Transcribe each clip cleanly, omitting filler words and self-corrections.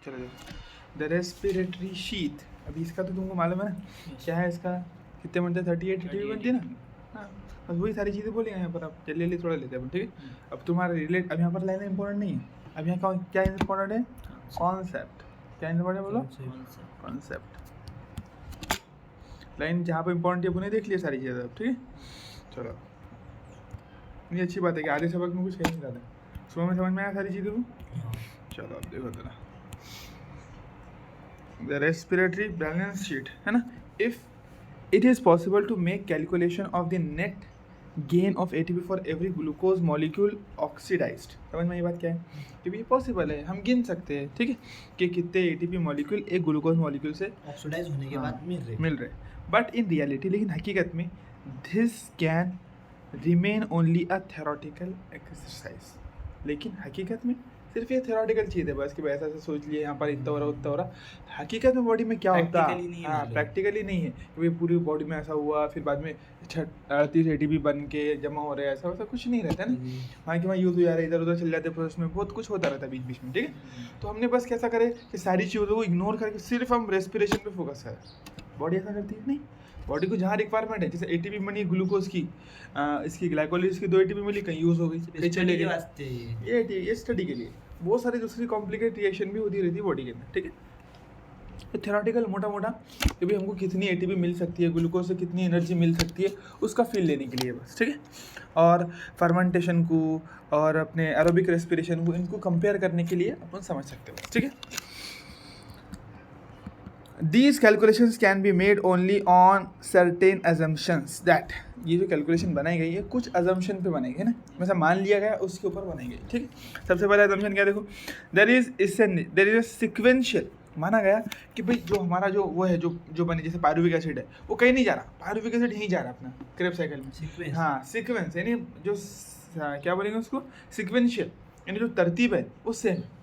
चलो देखो, the respiratory sheath, अभी इसका तो तुमको मालूम है ना क्या है इसका, कितने बनते हैं 38 ATP बनती है ना। हाँ, बस वही सारी चीज़ें बोलेंगे यहाँ पर। अब जल्दी जल्दी थोड़ा लेते हैं अपन, ठीक है। अब तुम्हारा रिलेट, अब यहाँ पर लाइन इंपॉर्टेंट नहीं है, अब यहाँ क्या इंपॉर्टेंट है, कॉन्सेप्ट। क्या इंपॉर्टेंट बोलो, कॉन्सेप्ट। लाइन जहाँ पर इंपॉर्टेंट है उन्हें देख लिया सारी चीज़ें अब, ठीक है। चलो, ये अच्छी बात है कि आधे सबक में कुछ कहीं नहीं रहा था, सुबह में समझ में आया सारी चीज़ों को। चलो अब देखो जरा, द रेस्पिरेटरी बैलेंस शीट है ना। If it is possible to make calculation of the net gain of ATP for every glucose molecule oxidised, समझ में ये बात क्या है कि ये पॉसिबल है, हम गिन सकते हैं, ठीक है, कि कितने ATP मॉलिक्यूल एक ग्लूकोज मॉलिक्यूल से ऑक्सीडाइज होने के बाद मिल रहे। बट इन रियलिटी, लेकिन हकीकत में this can remain only a theoretical exercise, लेकिन हकीकत में सिर्फ ये थ्योरेटिकल चीज़ है बस, कि ऐसा ऐसा सोच लिए यहाँ पर इतना हो रहा उतना हो रहा। हकीकत में बॉडी में क्या होता है, हाँ प्रैक्टिकली नहीं है कि भाई पूरी बॉडी में ऐसा हुआ फिर बाद में 38 ATP बन के जमा हो रहा है, ऐसा वैसा कुछ नहीं रहता है ना। वहाँ की वहाँ यूज़ हो जा रहा है, इधर उधर चल जाते हैं प्रोसेस में, बहुत कुछ होता रहता है बीच बीच में, ठीक है। तो हमने बस कैसा करें कि सारी चीज़ों को इग्नोर करके सिर्फ हम रेस्पिरेशन पे फोकस करें। बॉडी ऐसा करती है नहीं, बॉडी को जहाँ रिक्वायरमेंट है, जैसे ATP बनी ग्लूकोज की, इसकी ग्लाइकोलिसिस की 2 ATP मिली, कहीं यूज़ हो गई, कहीं चले गई, ये स्टडी के लिए। बहुत सारी दूसरी कॉम्प्लिकेट रिएक्शन भी होती रहती है बॉडी के अंदर, ठीक है। तो थ्योरेटिकल मोटा मोटा कि भाई हमको कितनी ATP मिल सकती है, ग्लूकोज से कितनी एनर्जी मिल सकती है, उसका फील लेने के लिए बस, ठीक है। और फर्मेंटेशन को और अपने एरोबिक रेस्पिरेशन को, इनको कंपेयर करने के लिए अपन समझ सकते हैं, ठीक है। These calculations can be made only on certain assumptions that, ये जो कैलकुलेशन बनाई गई है कुछ assumption पे बनाई गई है ना, वैसा मान लिया गया उसके ऊपर बनाई गई, ठीक है। सबसे पहला assumption क्या देखो, there is a sequential, माना गया कि भाई जो हमारा जो वो है जो बने, जैसे पायरुविक एसिड है वो कहीं नहीं जा रहा, पायरुविक एसिड यहीं जा रहा अपना क्रेब्स साइकिल में, हाँ सीक्वेंस, यानी जो क्या बोलेंगे उसको, सिक्वेंशियल, यानी जो तरतीब है वो सेम है,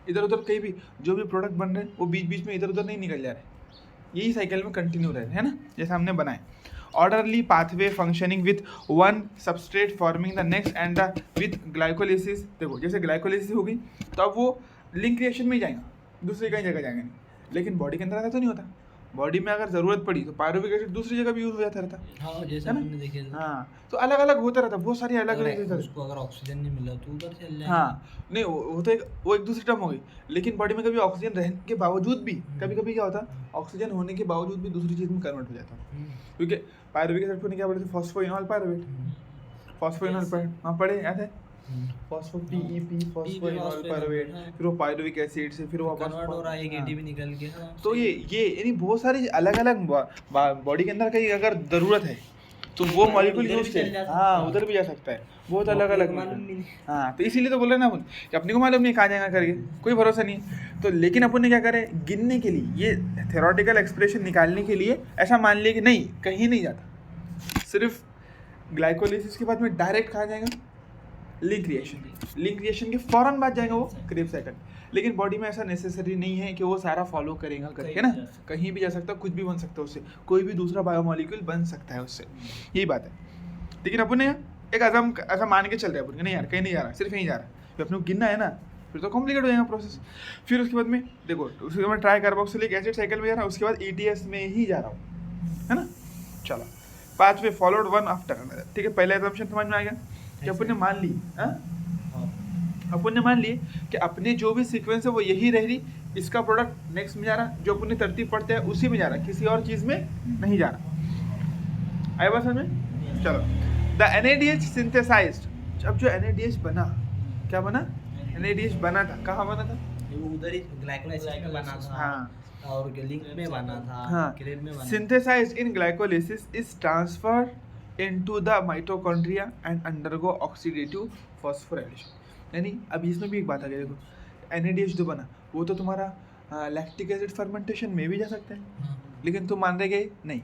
इधर उधर कहीं भी जो भी प्रोडक्ट बन रहे हैं वो बीच बीच में इधर उधर नहीं निकल जा रहे, यही साइकिल में कंटिन्यू रह रहे हैं ना, जैसा हमने बनाए। Orderly pathway functioning with one substrate forming the next and the with glycolysis, देखो जैसे ग्लाइकोलिसिस होगी तो अब वो लिंक रिएक्शन में ही जाएगा, दूसरी कहीं जगह जाएंगे नहीं, लेकिन बॉडी के अंदर ऐसा तो नहीं होता। बॉडी में अगर ज़रूरत पड़ी तो पायरुविक एसिड दूसरी जगह भी यूज़ हो जाता रहता, हाँ जैसे हमने देखे थे। हाँ, तो अलग अलग होता रहता, बहुत सारी अलग अलग, उसको अगर ऑक्सीजन नहीं मिला तो उधर चल जाएगा। हाँ नहीं, वो तो वो एक दूसरी टर्म हो गई, लेकिन बॉडी में कभी ऑक्सीजन रहने के बावजूद भी कभी कभी क्या होता, ऑक्सीजन होने के बावजूद भी दूसरी चीज़ में कन्वर्ट हो जाता, क्योंकि पायरुविक एसिड को क्या बोलते थे, फॉस्फोइनॉल पायरुवेट, फॉस्फोइनॉल वहाँ पढ़े याद है, फॉस्फोपीईपी फॉस्फोइनॉल पायरुवेट, फिर वो पायरुविक एसिड से फिर वो कन्वर्ट हो रहा है, एक ATP निकल के। तो ये यानी बहुत सारी अलग अलग बॉडी के अंदर कहीं अगर ज़रूरत है तो वो मॉलिक्यूल यूज कर, हाँ उधर भी जा सकता है, बहुत अलग अलग। हाँ तो इसीलिए तो बोल रहे हैं ना अपन कि अपने को मालूम नहीं कहाँ जाएगा करके, कोई भरोसा नहीं है। तो लेकिन अपन ने क्या करे, गिनने के लिए, ये थ्योरेटिकल एक्सप्रेशन निकालने के लिए ऐसा मान लिया कि नहीं कहीं नहीं जाता, सिर्फ ग्लाइकोलिसिस के बाद में डायरेक्ट कहाँ जाएगा, लिंक रिएक्शन के फ़ौरन बाद जाएगा वो क्रेब्स साइकिल। लेकिन बॉडी में ऐसा नेसेसरी नहीं है कि वो सारा फॉलो करेगा करके ना, कहीं भी जा सकता है, कुछ भी बन सकता है उससे, कोई भी दूसरा बायोमॉलिक्यूल बन सकता है उससे, यही बात है। लेकिन अपन ने एक आज़म ऐसा मान के चल रहे हैं अपन, नहीं यार कहीं नहीं जा रहा, सिर्फ यहीं जा रहा है, फिर अपने को गिनना है ना, फिर तो कॉम्प्लिकेट हो जाएगा प्रोसेस। फिर उसके बाद में देखो, उसके बाद ट्राई कार्बोक्सिलिक एसिड साइकिल में जा रहा हूँ, उसके बाद ETS में ही जा रहा हूँ, है ना। चलो pathway followed one after another, ठीक है। पहला assumption समझ में आ गया कि अपन ने मान ली, अपन ने मान लिए कि अपने जो भी सीक्वेंस है वो यही रह रही, इसका प्रोडक्ट नेक्स्ट में जा रहा, जो अपनी तरतीब पढ़ते हैं उसी में जा रहा, किसी और चीज़ में नहीं जा रहा। आया बात समझ में? चलो, द NADH सिंथेसाइज्ड, अब जो NADH बना, क्या बना, NADH बना था, कहाँ बना था, उधर ही ग्लाइकोलाइसिस में बना था, हाँ, और लिंक में बना था, हाँ, क्रेब में बना। Synthesised in glycolysis is transferred into the mitochondria and undergo oxidative phosphorylation. यानी अभी इसमें भी एक बात आ गई, देखो NADH जो बना वो तो तुम्हारा लैक्टिक एसिड फर्मेंटेशन में भी जा सकता है, लेकिन तुम मान रहे नहीं,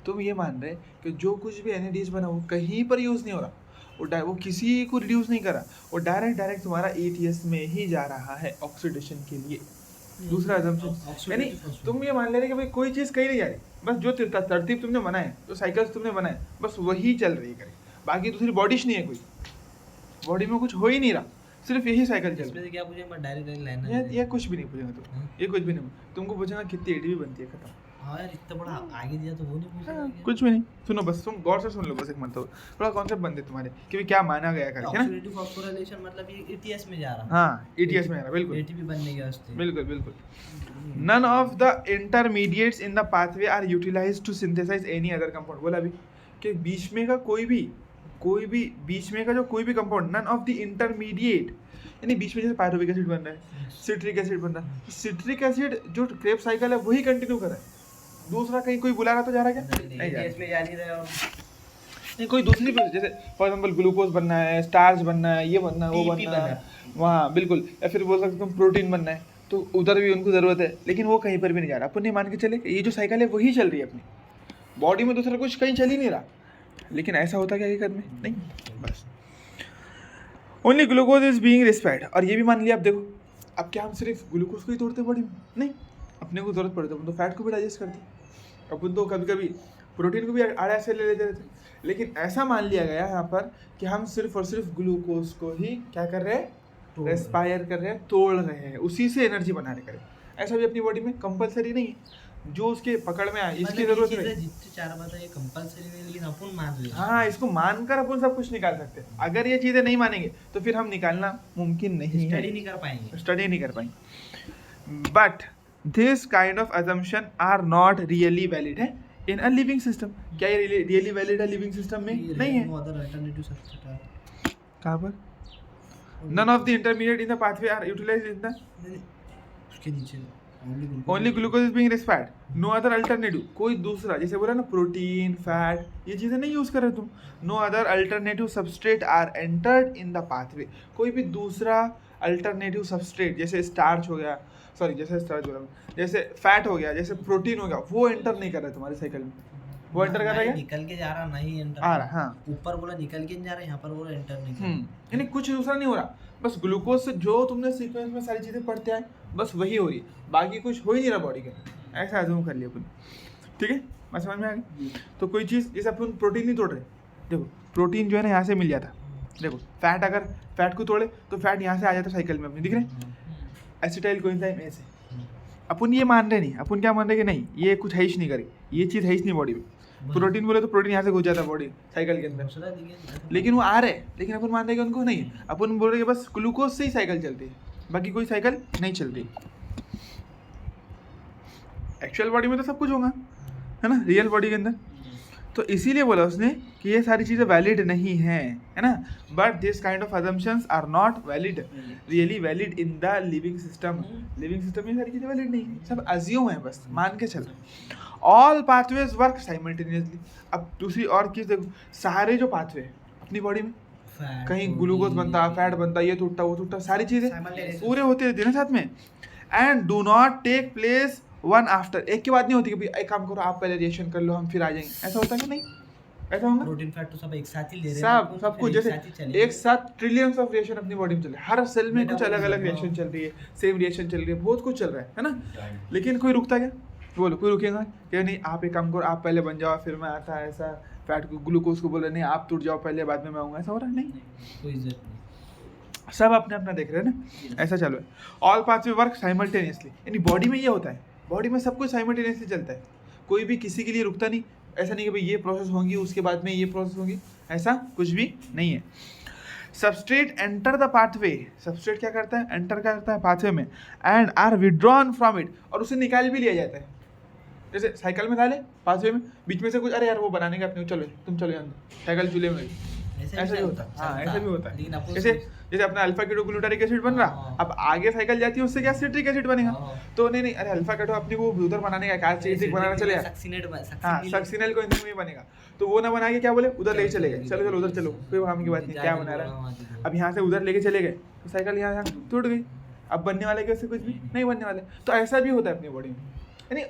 तुम ये मान रहे कि जो कुछ भी NADH बना वो कहीं पर यूज़ नहीं हो रहा, वो किसी को रिड्यूस नहीं करा, वो डायरेक्ट तुम्हारा ETS में ही जा रहा है ऑक्सीडेशन के लिए। दूसरा assumption, यानी तुम ये मान ले रहे कि भाई कोई चीज़ कहीं नहीं जा रही, बस जो तरतीब तुमने बनाए, जो साइकिल्स तुमने बनाए, बस वही चल रही है, बाकी दूसरी बॉडीज नहीं है, कोई बॉडी में कुछ हो ही नहीं रहा, सिर्फ यही साइकिल चल इसमें रही से क्या पूछेंगे, मैं डायरेक्ट लाइन है। ये कुछ भी नहीं पूछेंगे तुम, हाँ। ये कुछ भी नहीं, तुमको पूछेंगे कितनी एटीपी बनती है, खत्म। हाँ यार, इतना बड़ा आगे दिया तो वो नहीं पूछेगा हाँ, क्या? कुछ भी नहीं। सुनो बस, तुम गौर से सुन लो बस एक मरतबा, थोड़ा कॉन्सेप्ट बनते तुम्हारे कि भी क्या माना गया करके ना। ऑक्सीडेटिव फॉस्फोराइलेशन मतलब ये ETS में जा रहा है। हाँ ETS में आ रहा, बिल्कुल ATP बनने के वास्ते। बिल्कुल बिल्कुल। None of the intermediates in the pathway are utilized to synthesize any other compound. बोला अभी कि बीच में का कोई भी बीच में का जो कोई भी compound, none of the intermediate, यानी बीच में जैसे पायरुविक एसिड बन रहा है, सिट्रिक एसिड बन रहा है, तो सिट्रिक एसिड जो क्रेब्स साइकिल है वही कंटिन्यू कर रहा है, दूसरा कहीं कोई बुला रहा तो जा रहा क्या? नहीं जा रहा। ATS में जा नहीं रहे हो। नहीं, कोई दूसरी भी, जैसे फॉर एग्जाम्पल ग्लूकोज बनना है, स्टार्च बनना है, ये बनना है, वो PP बनना है वहाँ, बिल्कुल। या फिर बोल सकते तुम प्रोटीन बनना है, तो उधर भी उनको ज़रूरत है, लेकिन वो कहीं पर भी नहीं जा रहा। अपन नहीं मान के चले कि ये जो साइकिल है वही चल रही है अपनी बॉडी में, दूसरा कुछ कहीं चल ही नहीं रहा। लेकिन ऐसा होता क्या हकीकत में? नहीं, बस ओनली ग्लूकोज इज बीइंग रिस्पायर्ड। और ये भी मान लिया, आप देखो, अब क्या हम सिर्फ ग्लूकोज को ही तोड़ते बॉडी में? नहीं, अपने को ज़रूरत पड़ती है, अपन तो फैट को भी डाइजेस्ट करते, अपन तो कभी कभी प्रोटीन को भी आड़ा से ले लेते रहते। लेकिन ऐसा मान लिया गया यहाँ पर कि हम सिर्फ और सिर्फ ग्लूकोज को ही क्या कर रहे हैं? रेस्पायर कर रहे हैं, तोड़ रहे हैं, उसी से एनर्जी बनाने का। ऐसा भी अपनी बॉडी में कंपलसरी नहीं है, जो उसके पकड़ में आए इसकी जरूरत नहीं। जितने चार बात है ये कंपलसरी नहीं, लेकिन अपन मान ले। हाँ, इसको मानकर अपन सब कुछ निकाल सकते हैं। अगर ये चीज़ें नहीं मानेंगे तो फिर हम निकालना मुमकिन नहीं है, स्टडी नहीं कर पाएंगे, स्टडी नहीं कर पाएंगे। But this kind of assumption are not really valid है इन अ लिविंग सिस्टम। क्या ये रियली वैलिड है लिविंग सिस्टम में? नहीं है। कहाँ पर? None of the intermediate in the pathway are utilised in the उसके नीचे only glucose is being respired, no other alternative. कोई दूसरा, जैसे बोला ना प्रोटीन, फैट, ये चीज़ें नहीं यूज़ कर रहे तुम। No other alternative substrate are entered in the pathway. कोई भी दूसरा अल्टरनेटिव सबस्ट्रेट, जैसे स्टार्च हो गया, सॉरी जैसे स्टार्च हो गया, जैसे फैट हो गया, जैसे प्रोटीन हो गया, वो एंटर नहीं कर रहे तुम्हारे साइकिल में। वो एंटर कर रहा है, निकल के जा रहा, नहीं एंटर आ रहा। हाँ, ऊपर बोला निकल के नहीं जा रहा, यहाँ पर बोला एंटर नहीं कर रहा। यानी कुछ दूसरा नहीं हो रहा, बस ग्लूकोज से जो तुमने सीक्वेंस में सारी चीज़ें पढ़ते आए बस वही हो रही है, बाकी कुछ हो ही नहीं रहा बॉडी के। ऐसा अज्यूम कर लिया अपन, ठीक है? मैं समझ में आ गई। तो कोई चीज़, जैसे अपन प्रोटीन नहीं तोड़ रहे, देखो प्रोटीन जो है ना यहाँ से मिल जाता, देखो फैट, अगर फैट को तोड़े तो फैट यहाँ से आ जाता साइकिल में अपनी, दिख रहे एसिटाइल कोएंजाइम ऐसे। अपन ये मान रहे नहीं, अपन क्या मान रहे कि नहीं ये कुछ है ही नहीं करी, ये चीज़ है ही नहीं बॉडी में। प्रोटीन बोले तो प्रोटीन यहाँ से घुस जाता बॉडी साइकिल के अंदर, लेकिन वो आ रहे, लेकिन अपन मान रहे कि उनको नहीं। अपन बोल रहे कि बस ग्लूकोज से ही साइकिल चलती है, बाकी कोई साइकिल नहीं चलती। एक्चुअल बॉडी में तो सब कुछ होगा, है ना, रियल बॉडी के अंदर। तो इसीलिए बोला उसने कि ये सारी चीज़ें वैलिड नहीं हैं, है ना। But this kind of assumptions are not valid, really valid in the living system. Living system में सारी चीज़ें वैलिड नहीं है, सब अज्यूम है, बस मान के चल। All pathways work simultaneously. अब दूसरी और चीज़ देखो, सारे जो पाथवे अपनी बॉडी में, कहीं ग्लूकोज बनता, फैट बनता, ये टूटता, वो टूटता, सारी चीज़ें पूरे होते रहते हैं ना साथ में। And do not take place one after, एक के बाद नहीं होती कि भाई एक काम करो आप पहले रिएक्शन कर लो हम फिर आ जाएंगे, ऐसा होता है कि नहीं? ऐसा होगा? प्रोटीन फैट तो सब एक साथ ही ले रहे हैं, सब कुछ जैसे एक साथ ट्रिलियंस ऑफ रिएक्शन अपनी बॉडी में चल रहे हैं, हर सेल में कुछ अलग अलग रिएक्शन चल रही है, सेम रिएक्शन चल रही है, बहुत कुछ चल रहा है ना। लेकिन कोई रुकता क्या? बोलो कोई रुकेगा क्या? नहीं, आप एक काम करो आप पहले बन जाओ फिर मैं आता है, ऐसा फैट को ग्लूकोज को बोल रहे नहीं आप टूट जाओ पहले बाद में मैं आऊँगा, ऐसा हो रहा है? नहीं, कोई इज्जत नहीं, सब अपने अपना देख रहे हैं ना, ऐसा चलो। ऑल पाथवे वर्क साइमल्टेनियसली, यानी बॉडी में ये होता है, बॉडी में सब कुछ साइमल्टेनियसली चलता है, कोई भी किसी के लिए रुकता नहीं। ऐसा नहीं कि भाई ये प्रोसेस होंगी उसके बाद में ये प्रोसेस होगी, ऐसा कुछ भी नहीं है। Substrate enter the pathway, substrate क्या करता है? एंटर करता है पाथवे में, and are withdrawn from it, और उसे निकाल भी लिया जाता है। जैसे साइकिल में डाले पाथवे में, बीच में से कुछ, अरे यार वो बनाने का अपने, चलो तुम चलो अंदर, साइकिल चूल्हे में, ऐसा भी होता है। हाँ, ऐसा भी होता है। जैसे अपना अल्फा कीटोग्लूटारिक एसिड बन रहा, अब आगे साइकिल जाती है उससे क्या सिट्रिक एसिड बनेगा, तो नहीं अरे अल्फा कीटो अपनी वो उधर बनाने का क्या सिट्रिक बनाना चलेगा, हाँ सक्सिनेल को में बनेगा, तो वो ना बना के क्या बोले उधर लेके चले गए, चलो चलो उधर चलो, कोई काम की बात नहीं, क्या बना रहा है। अब यहाँ से उधर लेके चले गए तो साइकिल यहाँ टूट गई, अब बनने वाले कैसे कुछ भी नहीं बनने वाले। तो ऐसा भी होता है अपनी बॉडी में, यानी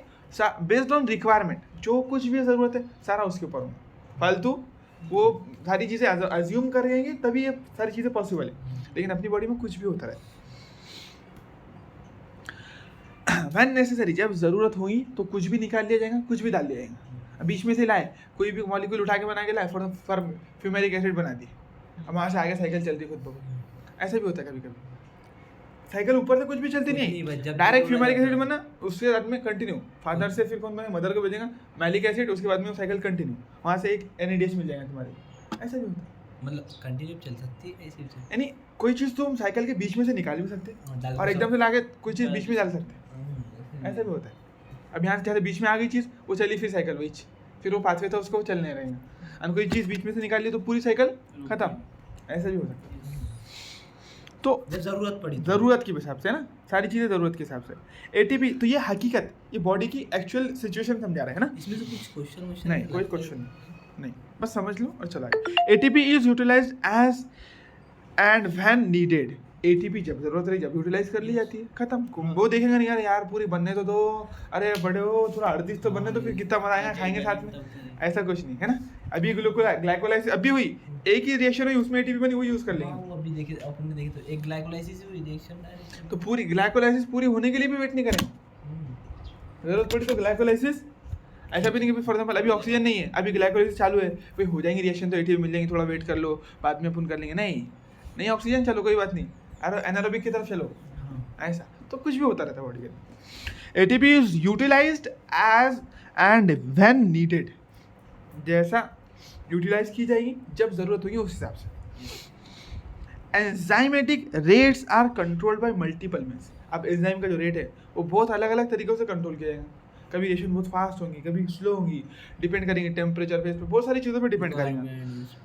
बेस्ड ऑन रिक्वायरमेंट, जो कुछ भी ज़रूरत है सारा उसके ऊपर हो, फालतू वो सारी चीज़ें अज्यूम करेंगे तभी ये सारी चीज़ें पॉसिबल है, लेकिन अपनी बॉडी में कुछ भी होता रहे। व्हेन नेसेसरी, जब ज़रूरत होगी तो कुछ भी निकाल लिया जाएगा, कुछ भी डाल दिया जाएगा। बीच में से लाए कोई भी मॉलिक्यूल उठा के बना के लाए, फॉर फ्यूमेरिक एसिड बना दी, अब वहाँ से आगे साइकिल चलती खुद ब खुद, ऐसा भी होता है कभी कभी। साइकिल ऊपर से कुछ भी चलती कुछ नहीं नहीं, बस है, जब डायरेक्ट बोला फ्यूमेरिक जाता एसिड है। बनना, उसके बाद में कंटिन्यू फादर से फिर कौन बने, मदर को भेजेगा मैलिक एसिड, उसके बाद में वो साइकिल कंटिन्यू, वहाँ से एक NADH मिल जाएगा तुम्हारे। ऐसा भी होता है। मतलब कंटिन्यू चल सकती है ऐसे भी यानी कोई चीज़ तुम साइकिल के बीच में से निकाल भी सकते डाल और के एकदम सब- से लाके कोई चीज़ बीच में डाल सकते, ऐसा भी होता है। अब यहाँ से जैसे बीच में आ गई चीज़, वो चली फिर साइकिल वही फिर वो पाथवे था उसको चलने रहेगा, और कोई चीज़ बीच में से निकाल ली तो पूरी साइकिल खत्म, ऐसा भी हो सकता है। तो जब जरूरत पड़ी तो। ज़रूरत के हिसाब से ना, सारी चीज़ें ज़रूरत के हिसाब से। ATP तो ये हकीकत, ये बॉडी की एक्चुअल सिचुएशन समझा रहे हैं ना। इसमें तो कुछ क्वेश्चन नहीं कोई क्वेश्चन नहीं, बस समझ लो और चला गया। ATP is utilized as and when needed. ATP जब जरूरत रही जब यूटिलाइज कर ली जाती है, खत्म। वो देखेंगे नहीं यार पूरी बनने तो दो, अरे बड़े हो थोड़ा 38 तो बनने तो फिर कितना मजा आएगा खाएंगे साथ में, ऐसा कुछ नहीं है ना। अभी ग्लाइकोलाइसिस अभी हुई, एक ही रिएक्शन हुई उसमें ATP बनी, वो यूज कर लेंगे। हाँ, अभी देखे अपन देखे तो एक ग्लाइकोलाइसिस हुई रिएक्शन तो पूरी ग्लाइकोलाइसिस पूरी होने के लिए भी वेट नहीं करेंगे, जरूरत पड़ी तो ग्लाइकोलाइसिस। ऐसा भी नहीं कि फॉर एग्जांपल अभी ऑक्सीजन नहीं है, अभी ग्लाइकोलाइसिस चालू है, भाई हो जाएंगे रिएक्शन तो ATP मिल जाएंगे, थोड़ा वेट कर लो बाद में अपन कर लेंगे। नहीं ऑक्सीजन चलो कोई बात नहीं, अरे एनारोबिक की तरफ चलो, ऐसा तो कुछ भी होता रहता है बॉडी के। ATP is utilized as and when needed, जैसा यूटिलाइज की जाएगी जब जरूरत होगी उस हिसाब से। Enzymatic rates are controlled by multiple means. अब एंजाइम का जो रेट है वो बहुत अलग अलग तरीकों से कंट्रोल किया जाएगा, कभी रिएक्शन बहुत फास्ट होंगी, कभी स्लो होंगी, डिपेंड करेंगे टेम्परेचर पे, बहुत सारी चीज़ों पे डिपेंड करेंगे।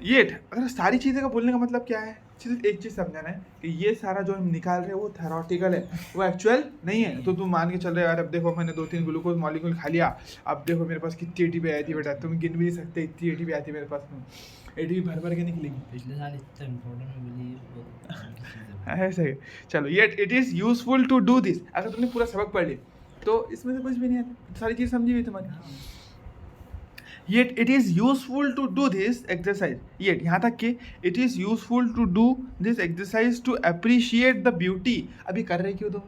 ये अगर सारी चीज़ें का बोलने का मतलब क्या है, सिर्फ एक चीज़ समझाना है कि ये सारा जो हम निकाल रहे हैं वो थेरोटिकल है, वो एक्चुअल नहीं है। तो तुम मान के चल रहे यार, अब देखो मैंने 2-3 ग्लूकोज मॉलिक्यूल खा लिया, अब देखो मेरे पास कितनी ATP आई थी बेटा, तुम गिन भी नहीं सकते इतनी ATP आती है मेरे पास में, ATP भर भर के निकलेगी। पिछले साल इतना इम्पोर्टेंट में मिली ऐसे ही चलो, ये it is useful to do this. अगर तुमने पूरा सबक पढ़ लिया तो इसमें से कुछ भी नहीं आता, सारी चीज़ समझी हुई तुम्हारी। Yet it is useful to do this exercise. Yet यहाँ तक कि it is useful to do this exercise to appreciate the beauty. अभी कर रहे क्यों तुम?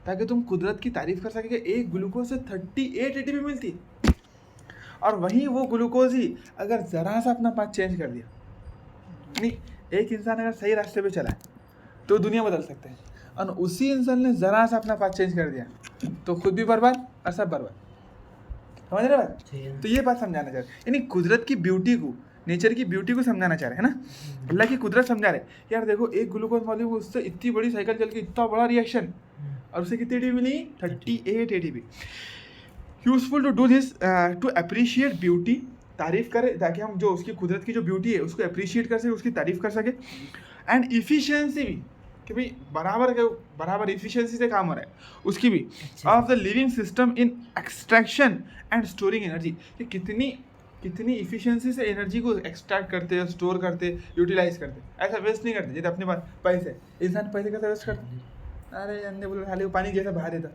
ताकि तुम कुदरत की तारीफ कर सके कि एक ग्लूकोज से 38 ATP मिलती है, और वहीं वो ग्लूकोज ही अगर ज़रा सा अपना पाथ चेंज कर दिया, नहीं एक इंसान अगर सही रास्ते पे चला है तो दुनिया बदल सकते हैं, और उसी इंसान ने ज़रा सा अपना पाथ चेंज कर दिया तो खुद भी बर्बाद और सब बर्बाद। समझ रहे बात? तो ये बात समझाना चाह रहे हैं, यानी कुदरत की ब्यूटी को, नेचर की ब्यूटी को समझाना चाह रहे हैं ना। अल्लाह की कुदरत समझा रहे हैं यार, देखो एक ग्लूकोज मॉलिक्यूल उससे इतनी बड़ी साइकिल चल के इतना बड़ा रिएक्शन, और उसे कितनी ATP मिली? 38 ATP। Useful to do this to appreciate beauty, तारीफ करें ताकि हम जो उसकी कुदरत की जो ब्यूटी है उसको अप्रिशिएट कर सके, उसकी तारीफ कर सके। एंड इफिशियंसी भी, कि भाई बराबर इफिशियंसी से काम हो रहा है उसकी भी, of the living system in extraction and storing energy, कि कितनी इफिशियंसी से एनर्जी को एक्सट्रैक्ट करते हैं, स्टोर करते, यूटिलाइज करते, ऐसा वेस्ट नहीं करते। जैसे अपने पास पैसे, इंसान पैसे कैसे वेस्ट करते, अरे अंधे बोले खाली पानी जैसा बहा देता,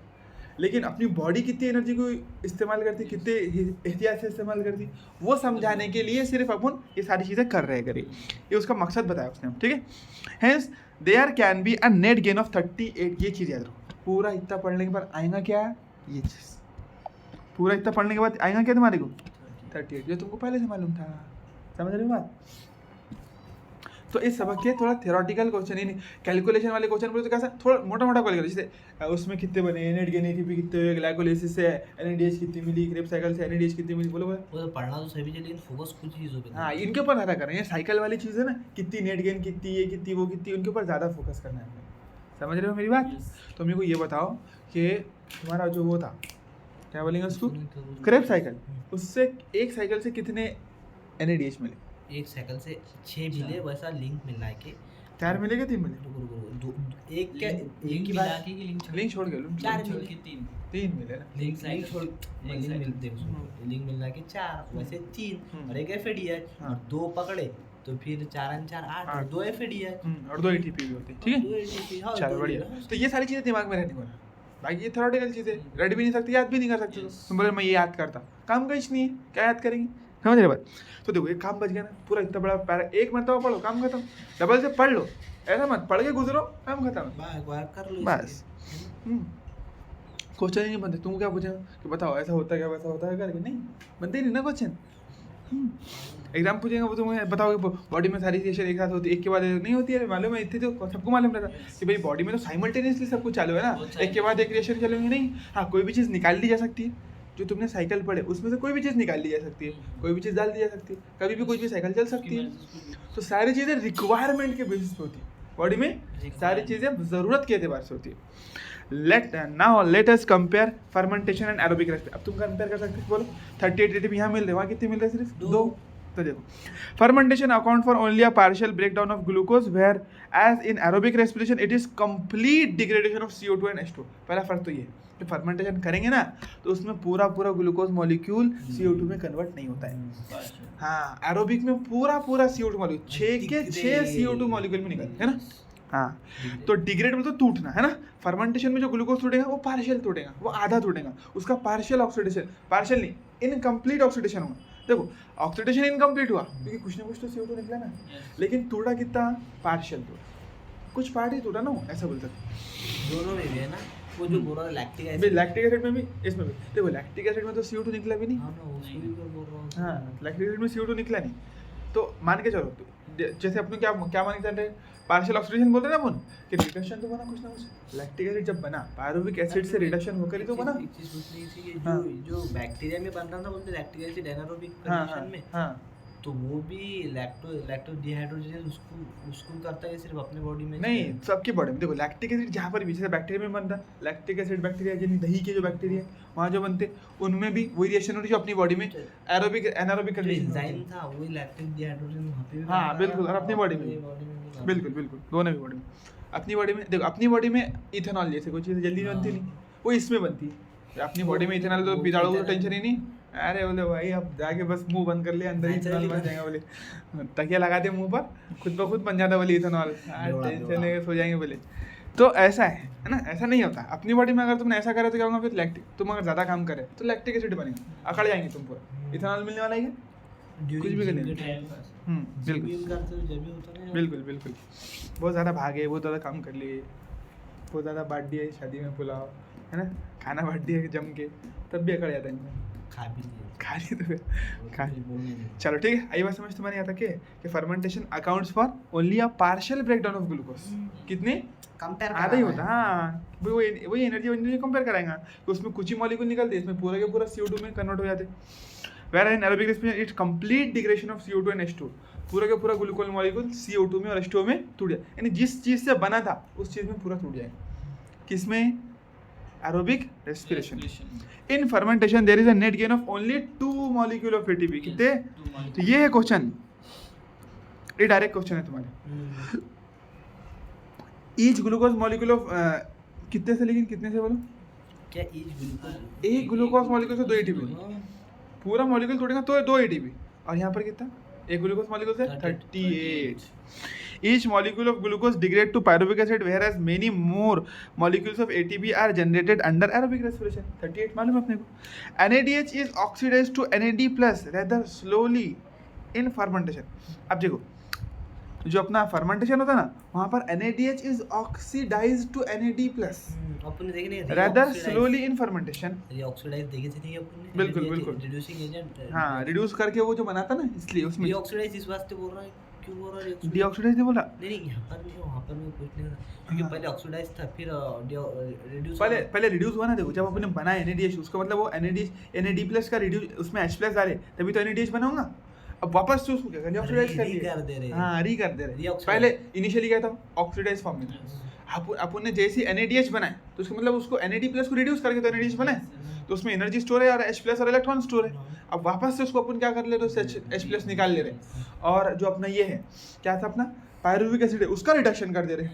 लेकिन अपनी बॉडी कितनी एनर्जी को इस्तेमाल करती, कितने एहतियात से इस्तेमाल करती, वो समझाने के लिए सिर्फ अपन ये सारी चीज़ें कर रहे करिए, ये उसका मकसद बताया उसने, ठीक है। Hence there can be a net gain of 38, ये चीज़ याद रखो। पूरा इतना पढ़ने के बाद आएगा क्या, ये चीज़ पूरा इतना पढ़ने के बाद आएगा क्या तुम्हारे को, 38, जो तुमको पहले से मालूम था। समझ रहे हो बात? तो इस सबक के थोड़ा थ्योरेटिकल क्वेश्चन ही नहीं, कैलकुलेशन वाले क्वेश्चन बोले तो कैसा थोड़ा मोटा कैलकुलेशन, जैसे उसमें कितने बने, नेट गेन ATP कितने हुए, ग्लाइकोलाइसिस से NADH कितनी मिली, क्रेब साइकिल से NADH कितनी मिली, बोलो वो तो पढ़ना तो सभी लेकिन फोकस कुछ चीज़ों पे। हाँ, इनके ऊपर ज़्यादा कर रहे हैं, साइकिल वाली चीज़ है ना, कितनी नेट गेन, कितनी ये कितनी वो कितनी, उनके ऊपर ज़्यादा फोकस करना है हमें। समझ रहे हो मेरी बात? तो मेरे को ये बताओ कि तुम्हारा जो वो था, क्या बोलेंगे उसको, क्रेब साइकिल, उससे एक साइकिल से कितने NADH मिले? एक साइकिल से 6 मिले, वैसा लिंक मिला के 4 मिले क्या 3 मिले? एक की बात लिंक छोड़ के 4 मिले, 3 मिले ना। लिंक छोड़ लिंक मिला के 4, वैसे 3 और एक FADH, हाँ। 2 पकड़े तो फिर 4 और 4 8 और 2 FADH और 2 ATP भी होती है, ठीक है। चलो बढ़िया, तो ये सारी चीज़ें दिमाग में रहने वाला, बाकी ये थ्योरेटिकल चीज़ें रट भी नहीं सकते, याद भी नहीं कर सकते। तुम बोले मैं ये याद करता, काम का नहीं है, क्या याद करेंगे? समझ रहे बात? तो देखो एक काम बच गया ना, पूरा इतना बड़ा पैरा एक मरतबा पढ़ो, काम खत्म। डबल से पढ़ लो, ऐसा मत पढ़ के गुजरो, काम खत्म, कर लो बस। क्वेश्चन ही नहीं बनते। तुम क्या पूछा कि बताओ ऐसा होता है क्या, वैसा होता है करके, नहीं बनते ही नहीं ना क्वेश्चन। एग्जाम पूछेंगे वो तुम्हें बताओगे बॉडी में सारी रिएक्शन एक साथ होती है, एक के बाद एक नहीं होती है, मालूम है, इतने तो सबको मालूम रहता कि भाई बॉडी में तो साइमल्टेनियसली सब कुछ चालू है ना, एक के बाद एक रिएक्शन चलेंगे नहीं। हाँ, कोई भी चीज़ निकाल ली जा सकती है, जो तुमने साइकिल पढ़े उसमें से कोई भी चीज़ निकाल ली जा सकती है, कोई भी चीज़ डाल दी जा सकती है, कभी भी कोई भी साइकिल चल सकती है। तो सारी चीज़ें रिक्वायरमेंट के बेसिस पे होती है, बॉडी में सारी चीज़ें ज़रूरत के एतबार से होती है। Let us compare fermentation and aerobic respiration. अब तुम कंपेयर कर सकते हो, बोलो 38 ATP यहाँ मिल रहे, वहाँ कितने मिल रहे? सिर्फ 2। तो देखो, fermentation account for only a partial breakdown of glucose, whereas in aerobic respiration it is complete degradation of CO2 and H2। पहला फर्क तो ये, जो फर्मेंटेशन करेंगे ना तो उसमें पूरा ग्लूकोज मॉलिक्यूल CO2 में कन्वर्ट नहीं होता है। हाँ, एरोबिक में पूरा CO2 मॉलिक्यूल 6 के 6 CO2 मॉलिक्यूल में निकलते है ना। हाँ, तो डिग्रेड मतलब टूटना है ना। फर्मेंटेशन में जो ग्लूकोज टूटेगा वो पार्शियल टूटेगा, वो आधा टूटेगा, उसका पार्शियल ऑक्सीडेशन, पार्शियल नहीं, इनकम्प्लीट ऑक्सीडेशन हुआ। देखो, ऑक्सीडेशन इनकम्प्लीट हुआ क्योंकि कुछ ना कुछ तो CO2 निकला ना, लेकिन टूटा कितना? पार्शियल टूटा, कुछ पार्ट ही टूटा ना, ऐसा बोल सकते। दोनों में भी है ना, वो जो बोल रहा है लैक्टिक एसिड, लैक्टिक एसिड में भी, इसमें भी देखो, लैक्टिक एसिड में तो CO2 निकला भी नहीं। हाँ, लैक्टिक एसिड में CO2 निकला नहीं। तो मान के चलो, जैसे अपने क्या मान के चल रहे, पार्शियल ऑक्सीडेशन बोल रहे हैं ना अपन, कि रिडक्शन तो बना कुछ ना कुछ। लैक्टिक एसिड जब बना, पायरुविक एसिड से रिडक्शन होकर ही तो बना। एक चीज पूछ रही थी कि जो बैक्टीरिया में बन रहा था, बोलते लैक्टिक एसिड एनारोबिक कंडीशन में, तो वो भी लैक्टो डिहाइड्रोजिनेज उसको करता है सिर्फ अपने बॉडी में? नहीं, सबकी बॉडी में। देखो, लैक्टिक एसिड जहाँ पर भी, जैसे बैक्टीरिया में बनता है लैक्टिक एसिड, बैक्टीरिया जिन दही के जो बैक्टीरिया वहाँ जो बनते, उनमें भी वही रिएक्शन होती है जो अपनी बॉडी में एरोबिक एनारोबिक कंडीशन एंजाइम था, वही लैक्टिक डिहाइड्रोजिनेज वहाँ पे भी। हाँ बिल्कुल, और अपनी बॉडी में बिल्कुल दोनों भी बॉडी में। अपनी बॉडी में देखो, अपनी बॉडी में इथेनॉल जैसे कोई चीज़ जल्दी बनती नहीं, वो इसमें बनती है। अपनी बॉडी में इथेनॉल तो बिगाड़ो तो टेंशन ही नहीं। अरे बोले भाई, अब जाके बस मुंह बंद कर लिया, अंदर ही इथेनॉल बन जाएगा। बोले तकिया लगा दे मुंह पर, खुद ब खुद बन जाता बोले इथेनॉल, टेंशन नहीं, सो जाएंगे बोले। तो ऐसा है ना, ऐसा नहीं होता। अपनी बॉडी में अगर तुमने ऐसा करे तो क्या होगा, फिर लैक्टिक, तुम अगर ज़्यादा काम करे तो लैक्टिक एसिड बनेगा, अकड़ जाएंगे तुम पूरा, इथेनॉल मिलने वाला ही है, कुछ भी करने। बिल्कुल बहुत ज़्यादा भागे, बहुत ज़्यादा काम कर लिए, बहुत ज़्यादा बांट दिए शादी में पुलाव, है ना, खाना बांट दिया जम के, तब भी अकड़ जाता है। खा लिए तो फिर चलो ठीक है। आई बात समझ तुम्हारे यहाँ तक है कि fermentation accounts for only a partial breakdown of glucose. कितने? कंपेयर आधा ही होता है। हाँ, वही एनर्जी कंपेयर कराएंगा कि उसमें कुछ ही मॉलिक्यूल निकलते, इसमें पूरा के पूरा CO2 में कन्वर्ट हो जाते। Whereas in aerobic respiration it's complete degradation of CO2 and H2, पूरा के पूरा ग्लूकोज मॉलिक्यूल CO2 में और H2 में टूट जाए, यानी जिस चीज़ से बना था उस चीज़ में पूरा टूट जाएगा। किसमें? Aerobic respiration. In fermentation there is a net gain of only 2 molecule of ATP। कितने? तो ये है क्वेश्चन, ये डायरेक्ट क्वेश्चन है तुम्हारे। ईच ग्लूकोज मॉलिक्यूल ऑफ कितने से, लेकिन कितने से बोलो? क्या ईच ग्लूकोज? एक ग्लूकोज मॉलिक्यूल से 2 ATP, पूरा मॉलिक्यूल तोड़ेगा तो 2 ATP। और यहाँ पर कितना? एक ग्लूकोज मॉलिक्यूल से 38। Each molecule of glucose degrade to pyruvic acid, whereas many more molecules of ATP are generated under aerobic respiration. 38 मालूम है अपने को। NADH is oxidized to NAD plus rather slowly in fermentation. अब देखो, जो अपना fermentation होता है ना, वहाँ पर NADH is oxidized to NAD plus अपन देखे नहीं, rather slowly in fermentation। Oxidize देखे थे नहीं अपन? बिल्कुल रिड्यूसिंग एजेंट। हाँ, रिड्यूस करके वो जो बनाता ना, इसलिए उसमें ऑक्सीडाइज इस वास्ते बोल रहा है। क्यों बोल रहा है डीऑक्सीडाइज नहीं बोला? नहीं, यहाँ पर नहीं, वहाँ पर नहीं, कुछ नहीं था, क्योंकि पहले ऑक्सीडाइज था, फिर रिड्यूस। पहले रिड्यूस हुआ ना। देखो, जब अपने बना NADH, उसका मतलब वो NAD प्लस का रिड्यूस, उसमें H प्लस डाले तभी तो NADH बना होगा। अब वापस से उसको क्या कर ऑक्सीडाइज कर दे रहे। हाँ, री कर दे रहे। पहले इनिशियली क्या था, ऑक्सीडाइज फॉर्म में था। अपन ने जैसे NADH बनाए तो उसका मतलब उसको NAD प्लस को रिड्यूस करके तो NADH बनाए, तो उसमें एनर्जी स्टोर है और H प्लस और इलेक्ट्रॉन स्टोर है। अब वापस से उसको अपन क्या कर ले रहे हो, H प्लस निकाल ले रहे, और जो अपना ये है क्या था, अपना पायरुविक एसिड है, उसका रिडक्शन कर दे रहे,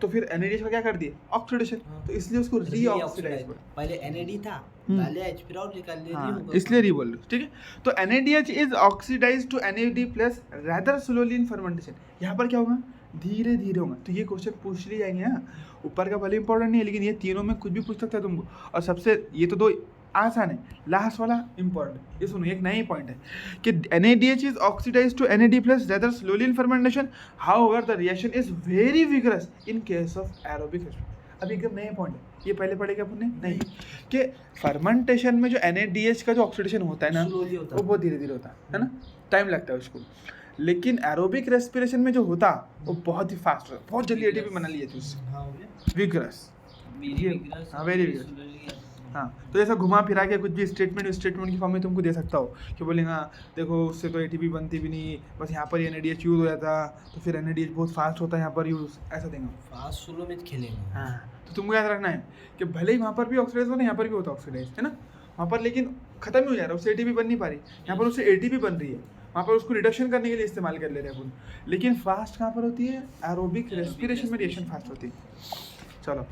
तो फिर NADH का क्या कर दिए, ऑक्सीडेशन। तो इसलिए उसको रीऑक्सीडाइज, पहले NAD था, पहले H फिर और निकाल ले, हाँ, इसलिए री बोल रहे हो। ठीक है, तो NADH is oxidized to NAD plus rather slowly in fermentation. यहाँ पर क्या होगा, धीरे धीरे होगा। तो ये क्वेश्चन पूछ ली जाएंगे। हाँ, ऊपर का भले इंपॉर्टेंट नहीं है, लेकिन ये तीनों में कुछ भी पूछ सकता है तुमको। और सबसे ये तो 2 आसान है, लास्ट वाला इंपॉर्टेंट। ये सुनो, एक नया पॉइंट है कि NADH is oxidized to NAD plus rather slowly in fermentation, however the reaction is very vigorous in case of aerobic respiration. अब एकदम नया पॉइंट है, ये पहले पढ़ेगा अपन ने नहीं कि फर्मेंटेशन में जो NADH का जो ऑक्सीडेशन होता है ना वो बहुत धीरे धीरे होता है ना, टाइम लगता है उसको। लेकिन एरोबिक रेस्पिरेशन में जो होता वो बहुत ही फास्ट होता, बहुत जल्दी ATP बना लिया थी उससे। विग्रस, हाँ वेरी विग्रस। हाँ तो ऐसा घुमा फिरा के कुछ भी स्टेटमेंट की फॉर्म में तुमको दे सकता हो कि बोलेंगे हाँ देखो उससे तो ATP बनती भी नहीं, बस यहाँ पर NADH यूज हो जाता तो फिर NADH बहुत फास्ट होता है यहाँ पर यूज, ऐसा देंगे फास्ट स्लो में खेलेंगे। हाँ तो तुमको याद रखना है कि भले ही वहाँ पर भी ऑक्सीडाइज होता है, यहाँ पर भी होता है ऑक्सीडाइज, है ना, वहाँ पर लेकिन खत्म ही हो जा रहा है, उससे ATP बन नहीं पा रही, यहाँ पर उससे ATP बन रही है, वहाँ पर उसको रिडक्शन करने के लिए इस्तेमाल कर ले रहे हैं अपन। लेकिन फास्ट कहाँ पर होती है, एरोबिक रेस्पिरेशन में रिएक्शन फास्ट होती है। चलो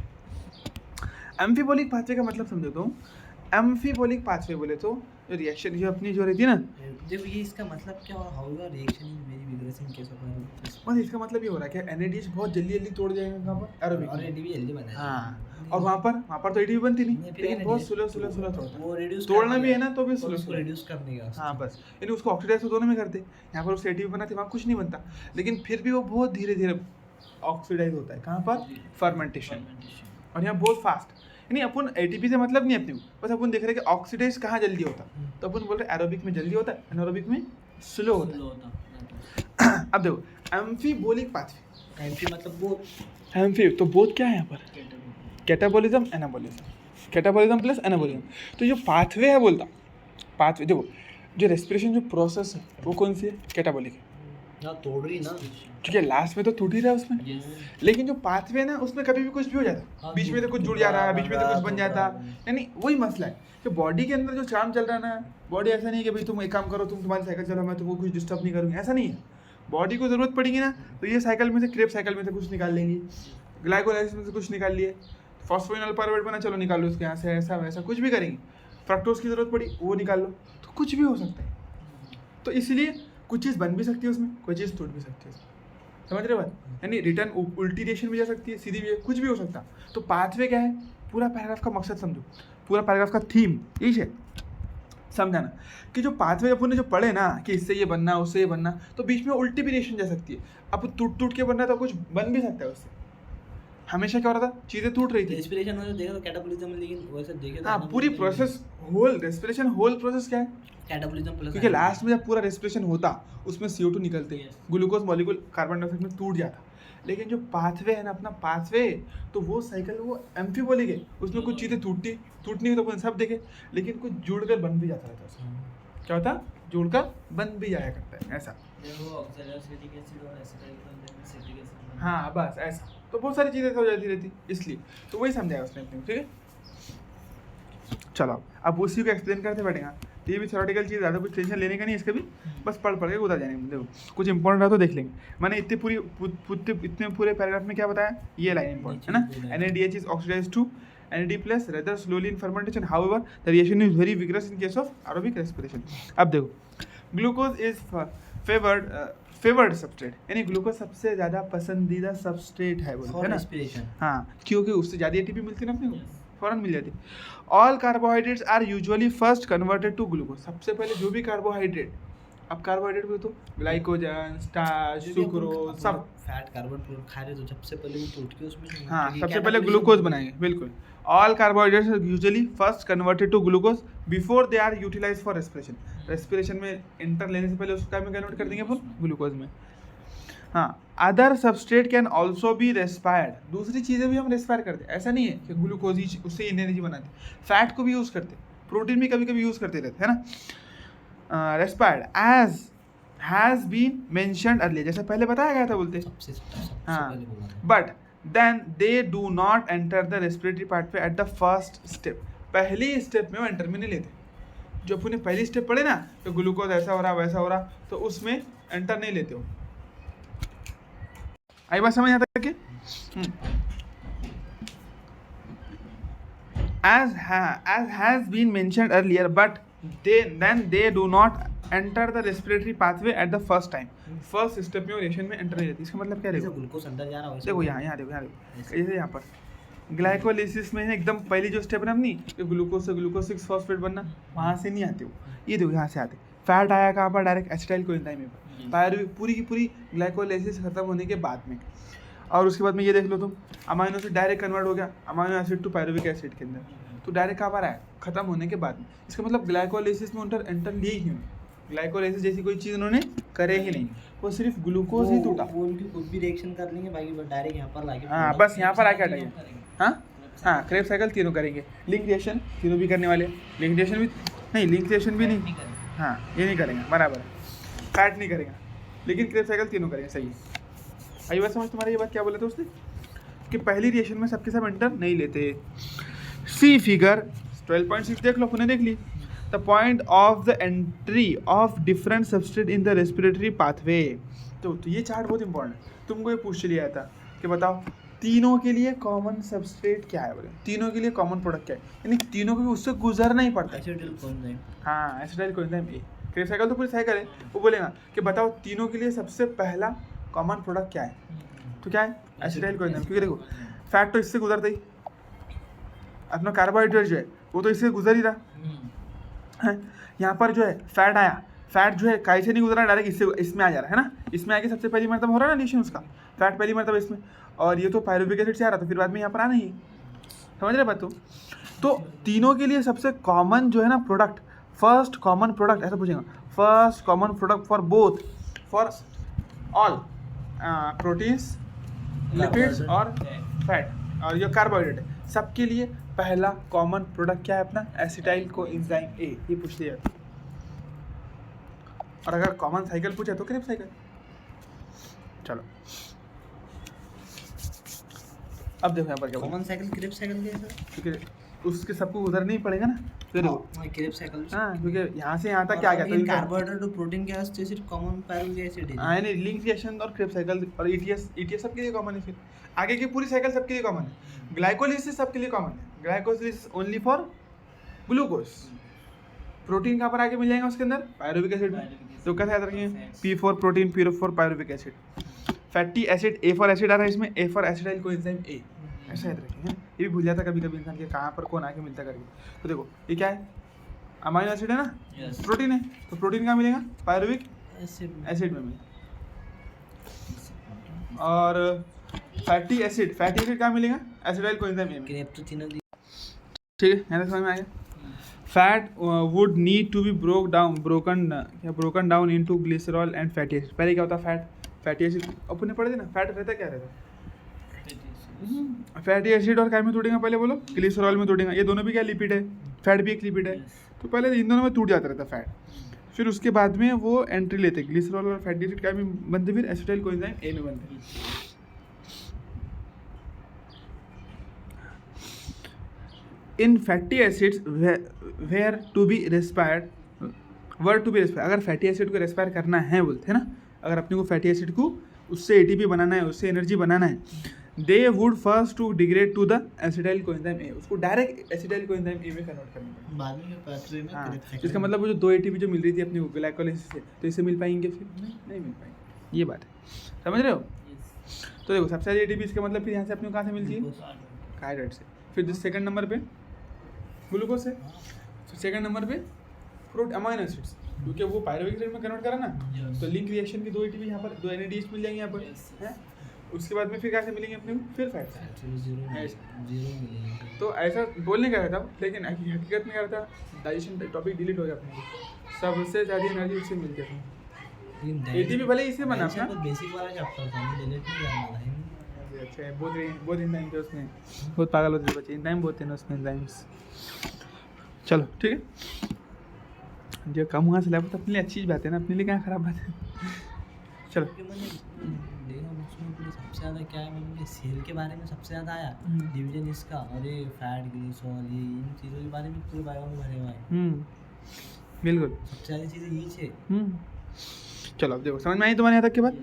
एम्फीबोलिक पाथवे का मतलब समझो तो, एम्फीबोलिक पाथवे बोले तो जो रिएक्शन जो अपनी जो रहती है ना, जब ये इसका मतलब क्या होगा, reaction is very vigorous in case of बस इसका मतलब ये हो रहा है कि NADH बहुत जल्दी तोड़ जाएगा कहाँ पर, एरोबिक और ATP जल्दी बनाएगा। हाँ और वहाँ पर तो ATP बनती नहीं, लेकिन बहुत स्लो तोड़ता, वो रिड्यूस तोड़ना भी है ना तो भी स्लो रिड्यूस करने का। हाँ बस यानी उसको ऑक्सीडाइज तो दोनों में करते, यहाँ पर उससे ATP बनाते, वहाँ कुछ नहीं बनता, लेकिन फिर भी वो बहुत धीरे धीरे ऑक्सीडाइज होता है कहाँ पर, फर्मेंटेशन। और यहाँ बहुत फास्ट, यानी अपन ATP से मतलब नहीं अपने को, बस अपन देख रहे हैं कि ऑक्सीडाइज कहाँ जल्दी होता, तो अपन बोल रहे हैं एरोबिक में जल्दी होता है, एनारोबिक में स्लो होता है। अब देखो एम्फीबोलिक पाथवे, एम्फी मतलब बोथ, एम्फी तो बोथ क्या है यहाँ पर, catabolism anabolism, catabolism plus anabolism. तो जो पाथवे है बोलता, पाथवे देखो जो रेस्पिरेशन जो प्रोसेस है वो कौन सी है, कैटाबोलिक है ना, तोड़ रही ना, ठीक है लास्ट में तो टूट ही रहा है उसमें, लेकिन जो पाथवे है ना उसमें कभी भी कुछ भी हो जाता, बीच में तो कुछ जुड़ जा रहा है, बीच में तो कुछ बन जाता, यानी वही मसला है कि बॉडी के अंदर जो काम चल रहा है ना, बॉडी ऐसा नहीं है कि भाई तुम एक काम करो, तुम तुम्हारी साइकिल चलो मैं तुमको कुछ डिस्टर्ब नहीं करूँगी, ऐसा नहीं है। बॉडी को ज़रूरत पड़ेगी ना तो ये साइकिल में से, क्रेब साइकिल में से कुछ निकाल लेंगी, ग्लाइकोलाइसिस में से कुछ निकाल लिए, फॉस्फोइनोल बना चलो निकाल लो उसके यहाँ से, ऐसा वैसा कुछ भी करेंगे, फ्रक्टोज की ज़रूरत पड़ी वो निकाल लो, तो कुछ भी हो सकता है। तो इसलिए कुछ चीज़ बन भी सकती है उसमें, कोई चीज़ टूट भी सकती है, समझ रहे बात, यानी रिटर्न उल्टी रिएक्शन भी जा सकती है, सीधी भी, कुछ भी हो सकता। तो पाथवे क्या है, पूरा पैराग्राफ का मकसद समझो, पूरा पैराग्राफ का थीम यही है समझाना कि जो पाथवे अपन ने जो पढ़े ना कि इससे ये बनना उससे ये बनना, तो बीच में उल्टी भी रिएक्शन जा सकती है। अब टूट के बनना तो कुछ बन भी सकता है उससे, हमेशा क्या हो रहा था, चीज़ें टूट रही थी, रेस्पिरेशन में देखा तो कैटाबोलिज्म, लेकिन वैसे देखे तो हाँ पूरी process whole respiration whole process क्या है, कैटाबोलिज्म प्लस, क्योंकि लास्ट में जब पूरा रेस्पिरेशन होता उसमें CO2 निकलते हैं, ग्लूकोज मॉलिक्यूल कार्बन डाइऑक्साइड में टूट जाता। लेकिन जो पाथवे है ना अपना पाथवे, तो वो साइकिल वो एम्फीबोलिक है, उसमें कुछ चीज़ें टूटनी हो तो अपन सब देखे, लेकिन कुछ जुड़कर बन भी जाता रहता है उसमें, क्या होता जुड़कर बन भी जाया करता है ऐसा, हाँ बस ऐसा, तो बहुत सारी चीज़ें हो जाती रहती, इसलिए तो वही समझाया उसने अपने, ठीक है। चलो अब उसी को एक्सप्लेन करते बैठेगा, ये भी थ्योरेटिकल चीज़, ज़्यादा कुछ टेंशन लेने का नहीं इसका भी, बस पढ़ के उधर जाने, देखो कुछ इंपॉर्टेंट रहा तो देख लेंगे। मैंने इतने पूरे पैराग्राफ में क्या बताया, ये लाइन इंपॉर्टेंट है ना, NADH is oxidized to NAD plus rather slowly in fermentation, however the reaction is very vigorous in case of aerobic respiration। अब देखो ग्लूकोज इज फेवर्ड सबस्ट्रेट, यानी ग्लूकोज सबसे ज़्यादा पसंदीदा सबस्ट्रेट है बोलते हैं ना, हाँ क्योंकि उससे ज़्यादा ATP मिलती है ना अपने को, फ़ौरन मिल जाती। All carbohydrates are usually first converted to glucose, सबसे पहले जो भी कार्बोहाइड्रेट, अब कार्बोहाइड्रेट बोले तो ग्लाइकोजन, स्टार्च, सुक्रोज, सब फैट कार्बन खा रहे तो सबसे पहले वो टूट के उसमें, हाँ सबसे पहले ग्लूकोज बनाएंगे, बिल्कुल। All carbohydrates are usually first converted to glucose before they are utilize for respiration, respiration में एंटर लेने से पहले उसको में कन्वर्ट कर देंगे अपन ग्लूकोज में। हाँ other substrate can also be respired, दूसरी चीज़ें भी हम रेस्पायर करते हैं, ऐसा नहीं है कि ग्लूकोज ही उससे एनर्जी बनाते, फैट को भी यूज़ करते, प्रोटीन भी कभी कभी यूज़ करते रहते हैं ना। Respired as has been mentioned earlier, जैसे पहले बताया गया था बोलते, हाँ but then they do not enter the respiratory pathway at the first step, पहली स्टेप में वो एंटर में नहीं लेते, जो अपने पहली स्टेप पढ़े ना तो ग्लूकोज ऐसा हो रहा वैसा हो रहा, तो उसमें एंटर नहीं लेते हो। आई बात समझ आता है कि as has been mentioned earlier, but they do not enter the respiratory pathway at the first time, first step में रिएक्शन में एंटर नहीं रहती। इसका मतलब क्या है, ग्लूकोज अंदर जा रहा है, देखो यहाँ देखो जैसे यहाँ पर ग्लाइकोलाइसिस में एकदम पहली जो स्टेप है ना अपनी, ग्लूकोज से ग्लूकोज 6 फॉस्फेट बनना, वहाँ से नहीं आते हो, ये देखो यहाँ से आते, फैट आया कहाँ पर, डायरेक्ट एसिटाइल कोएंजाइम में, पूरी की पूरी ग्लाइकोलाइसिस खत्म होने के बाद में। और उसके बाद में ये देख लो तुम, अमाइनो एसिड डायरेक्ट कन्वर्ट हो गया amino acid to pyruvic acid के अंदर, तो डायरेक्ट कहाँ पर आया, खत्म होने के बाद में। इसका मतलब ग्लाइकोलाइसिस में एंटर लिए ही नहीं, ग्लाइकोलाइसिस जैसी कोई चीज़ उन्होंने करे ही नहीं, वो सिर्फ ग्लूकोज ही टूटा। वो उनकी खुद भी रिएक्शन कर लेंगे बाकी डायरेक्ट यहाँ पर लाके, हाँ बस यहाँ पर आके हटाइए। हाँ क्रेब साइकिल तीनों करेंगे, लिंक रिएक्शन तीनों भी करने वाले, लिंक रिएक्शन भी नहीं, लिंक रिएक्शन भी नहीं, हाँ ये नहीं करेंगे बराबर है, फैट नहीं करेंगे, लेकिन क्रेब साइकिल तीनों करेंगे, सही है। आई बात समझ तुम्हारी, ये बात क्या बोले थे उसने कि पहली रिएक्शन में सबके सब एंटर नहीं लेते। सी फिगर 12.6 देख लो, पुनः देख ली। The point of the entry of different substrate in the respiratory pathway. तो ये चार्ट बहुत इंपॉर्टेंट है, तुमको ये पूछ लिया था कि बताओ तीनों के लिए कॉमन सबस्ट्रेट क्या है, बोले तीनों के लिए कॉमन प्रोडक्ट क्या है, यानी तीनों को भी उससे गुजरना ही पड़ता है। हाँ एसिटाइल कोएंजाइम ए, क्रेब साइकिल तो पूरी साइकिल है। वो बोलेगा कि बताओ तीनों के लिए सबसे पहला कॉमन प्रोडक्ट क्या है, तो क्या है एसिटाइल कोएंजाइम, क्योंकि देखो फैट तो इससे गुजरता ही, अपना कार्बोहाइड्रेट जो है वो तो इससे गुजर ही रहा है। यहाँ पर जो है फैट आया, फैट जो है काहे से नहीं गुजरा, डायरेक्ट इससे इसमें आ जा रहा है ना, इसमें आके सबसे पहली मरतबा हो रहा है ना रिएक्शन उसका, फैट पहली मरतबा इसमें, और ये तो पायरुविक एसिड से आ रहा था, फिर बाद में यहाँ पर आना ही, समझ रहे बात। तो तीनों के लिए सबसे कॉमन जो है ना प्रोडक्ट, फर्स्ट कॉमन प्रोडक्ट ऐसा पूछेगा, first common product for both, for all proteins, lipids और फैट और जो कार्बोहाइड्रेट है, सबके लिए पहला कॉमन प्रोडक्ट क्या है अपना, एसिटाइल कोएंजाइम ए, ये पूछ लिया जाता। और अगर कॉमन साइकिल पूछे तो क्रेब साइकिल। चलो अब देखो यहाँ पर क्या कॉमन साइकिल क्रेब साइकिल कैसा, क्योंकि उसके सबको उधरना ही पड़ेगा ना, फिर क्रेब साइकिल। हाँ क्योंकि यहाँ से यहाँ तक क्या गया, तो कार्बोहाइड्रेट और प्रोटीन के वास्ते सिर्फ कॉमन पायरुविक एसिड है। हाँ नहीं, लिंक रिएक्शन और क्रेब साइकिल और ईटीएस सबके लिए कॉमन है, फिर आगे की पूरी साइकिल सबके लिए कॉमन है। ग्लाइकोलाइसिस सबके लिए कॉमन है, glycolysis only for glucose. Protein कहाँ पर आगे मिल जाएगा उसके अंदर, पायरुविक एसिड में, तो कैसे याद रखेंगे, P for protein, P for pyruvic acid. Fatty acid A for acid आ रहा है इसमें, A for acetyl coenzyme A, ऐसा याद रखेंगे। ये भी भूल जाता कभी कभी इंसान के कहाँ पर कौन आके मिलता करके। तो देखो ये क्या है, अमाइनो एसिड है ना, प्रोटीन है, तो प्रोटीन कहाँ मिलेगा, पायरुविक एसिड में मिलेगा। और फैटी एसिड कहाँ मिलेगा, एसिटाइल कोएंजाइम ए में। ठीक है, यहाँ तक समझ में आ गया। Fat would need to be broken down into glycerol and fatty acid. पहले क्या होता है, फैटी एसिड अपने पढ़े थे ना, फैट रहता क्या रहता है, फैटी एसिड और क्या में टूटेगा, पहले बोलो ग्लिसरॉल में टूटेगा, ये दोनों भी क्या लिपिड है, फैट भी एक लिपिड है, तो पहले इन दोनों में टूट जाता रहता फैट, फिर उसके बाद में वो एंट्री लेते ग्लिसरॉल और फैटी एसिड क्या में बनते, फिर एसिटाइल कोएंजाइम ए में बनते। In fatty acids were to be respired, अगर फैटी एसिड को रेस्पायर करना है बोलते हैं ना, अगर अपने को फैटी एसिड को उससे एटीपी बनाना है, उससे एनर्जी बनाना है, they would first to degrade to the acetyl coenzyme A, उसको डायरेक्ट एसिटाइल कोएंजाइम ए में कन्वर्ट करना पड़ेगा बाद में पाथवे में। हाँ, इसका मतलब वो जो 2 एटीपी जो मिल रही थी अपने को ग्लाइकोलाइसिस से, तो इससे मिल पाएंगे, फिर नहीं मिल पाएंगे, ये बात है, समझ रहे हो। तो देखो सबसे ज़्यादा एटीपी, इसका मतलब फिर यहाँ से अपने को कहाँ से मिलती है, कार्बोहाइड्रेट से, फिर सेकंड नंबर पे ग्लूकोज से, फिर सेकंड नंबर पे अमाइनो एसिड्स, क्योंकि वो पायरुविक एसिड में कन्वर्ट करा ना, तो लिंक रिएक्शन की 2 एटीपी यहाँ पर, 2 NADH मिल जाएंगे यहाँ पर, है। उसके बाद में फिर क्या से मिलेंगे अपने को, फिर फैट। तो ऐसा बोलने का रहता, लेकिन हकीकत में क्या रहता, डाइजेशन टॉपिक डिलीट हो गया अपने को, सबसे ज़्यादा एनर्जी उससे मिलती है अपने। एटीपी भले इससे बना अपना, बेसिक वाला चैप्टर था, डिलीट नहीं करना था। अच्छा बहुत एंजाइम थे उसमें, बहुत पागल होते थे बच्चे, एंजाइम बहुत थे ना उसमें, एंजाइम्स। चलो ठीक है, जो कम हुआ सिलेबस तो अपने लिए अच्छी बात है ना, अपने लिए क्या खराब बात है। चलो सबसे ज़्यादा क्या है, मुझे सेल के बारे में सबसे ज़्यादा आया डिवीजन इसका, और ये फैट ग्लिसरॉल, ये इन चीज़ों के बारे में पूरे बायो में भरे हुए हैं। बिल्कुल सबसे ज़्यादा चीज़ें यही है। चलो अब देखो समझ में आई तुम्हारे यहाँ तक के बाद।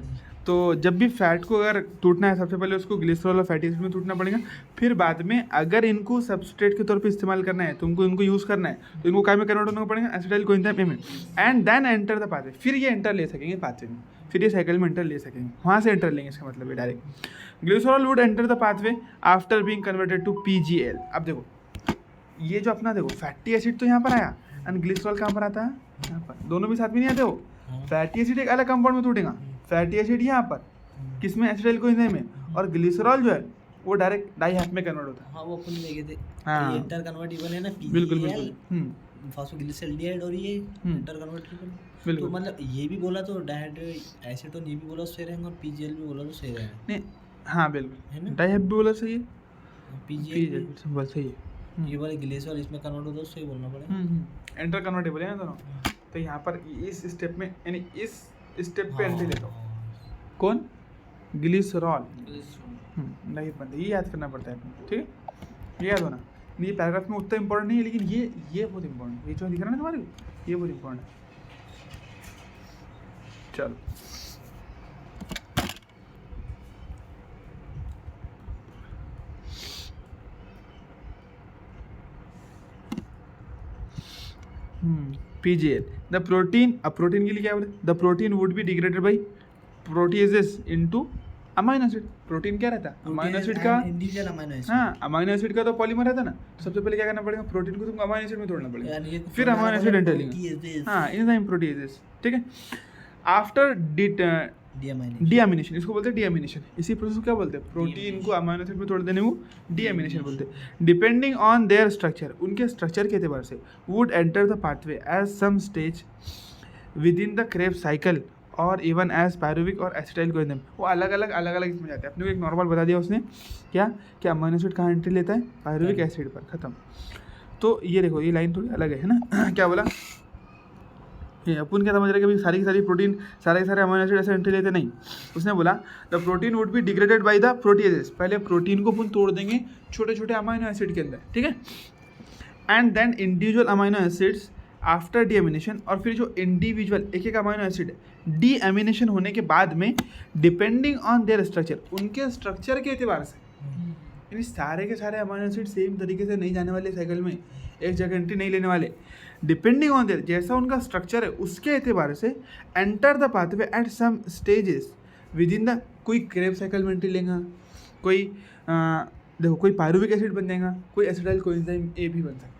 तो जब भी फैट को अगर टूटना है, सबसे पहले उसको ग्लिसरॉल और फैटी एसिड में टूटना पड़ेगा, फिर बाद में अगर इनको सबस्ट्रेट के तौर पे इस्तेमाल करना है, तुमको इनको यूज़ करना है, तो इनको क्या में कन्वर्ट होना पड़ेगा, एसिटाइल कोएंजाइम ए में, and then enter the pathway, फिर ये एंटर ले सकेंगे पाथवे में, फिर ये साइकिल में एंटर ले सकेंगे, वहाँ से एंटर लेंगे, इसका मतलब है direct glycerol would enter the pathway after being converted to PGL। अब देखो ये जो अपना देखो फैटी एसिड तो यहाँ पर आया, एंड ग्लिसरॉल कहाँ पर आता है, यहाँ पर, दोनों भी साथ में नहीं आते हो। फैटी एसिड एक अलग कंपाउंड में टूटेगा, फैटी एसिड यहाँ पर किसमें, एसिटाइल कोएंजाइम में, और ग्लिसरॉल जो है वो डायरेक्ट डाई हैप में कन्वर्ट होता है। हाँ वो अपन देखे थे, हाँ। ये इंटर कन्वर्टेबल है ना, बिल्कुल PGL बिल्कुल। फॉस्फोग्लिसराल्डिहाइड और ये इंटर कन्वर्टेबल। तो बिल्कुल। मतलब ये भी बोला तो डाइहाइड्रेट एसीटोन ये भी बोला तो सही रहेगा, और PGL भी बोला तो सही रहेगा। नहीं हाँ है बिल्कुल, ना? डाई हैप भी बोला सही है, PGL भी, सिंपल सही है। ये वाले ग्लिसरॉल इसमें कन्वर्ट होता है तो सही बोलना पड़ेगा। एंटर कन्वर्टेबल है ना दोनों। तो यहाँ पर इस स्टेप में, यानी इस स्टेप पे एंट्री लेता हूँ कौन, ग्लिसरॉल। नहीं बनता, ये याद करना पड़ता है अपने, ठीक है, ये याद होना। ये पैराग्राफ में उतना इंपॉर्टेंट नहीं है, लेकिन ये बहुत इंपॉर्टेंट है, ये जो दिख रहा है ना तुम्हारे को, ये बहुत इंपॉर्टेंट है। चलो PGL, द प्रोटीन, अब प्रोटीन के लिए क्या बोले, the protein would be degraded by proteases into amino acid. Protein क्या रहता है, अमाइनो एसिड का, इंडिविजुअल अमाइनो एसिड। हाँ अमाइनो एसिड का तो पॉलीमर रहता है ना, तो सबसे पहले क्या करना पड़ेगा, प्रोटीन को तुमको अमाइनो एसिड में तोड़ना पड़ेगा, यानी ये फिर अमाइनो एसिड एंटर लेंगे, हाँ एंजाइम प्रोटीएजेस, ठीक है। आफ्टर डीअमीनेशन, इसको बोलते हैं डीअमीनेशन। इसी प्रोसेस को क्या बोलते हैं, प्रोटीन को अमाइनो एसिड में तोड़ देने को डीअमीनेशन बोलते हैं। डिपेंडिंग ऑन देयर स्ट्रक्चर, उनके स्ट्रक्चर के एतबार से, would enter the pathway as some stage within the Krebs cycle और इवन एज पायरुविक और एसिटाइल कोएंजाइम। वो अलग अलग इसमें जाते हैं। अपने को एक नॉर्मल बता दिया उसने, क्या कि अमाइनो एसिड कहाँ एंट्री लेता है, पायरुविक एसिड पर, खत्म। तो ये देखो, ये लाइन थोड़ी अलग है ना क्या बोला, ये अपन क्या समझ रहे हैं कि भाई सारी की सारी प्रोटीन, सारे के सारे अमाइनो एसिड ऐसे एंट्री लेते, नहीं। उसने बोला the protein would be degraded by the proteases, पहले प्रोटीन को अपन तोड़ देंगे छोटे छोटे अमाइनो एसिड के अंदर, ठीक है। And then individual amino acids after deamination, और फिर जो इंडिविजुअल एक एक अमाइनो एसिड है डीअमीनेशन होने के बाद में, डिपेंडिंग ऑन देयर स्ट्रक्चर, उनके स्ट्रक्चर के एतबार से, यानी सारे के सारे अमाइनो एसिड सेम तरीके से नहीं जाने वाले साइकिल में, एक जगह एंट्री नहीं लेने वाले। डिपेंडिंग ऑन देयर, जैसा उनका स्ट्रक्चर है उसके एतबार से, enter the pathway at some stages within the, कोई क्रेब साइकिल में एंट्री लेगा, कोई देखो कोई पायरुविक एसिड बन जाएगा, कोई एसिटाइल कोएंजाइम ए भी बन सकता है।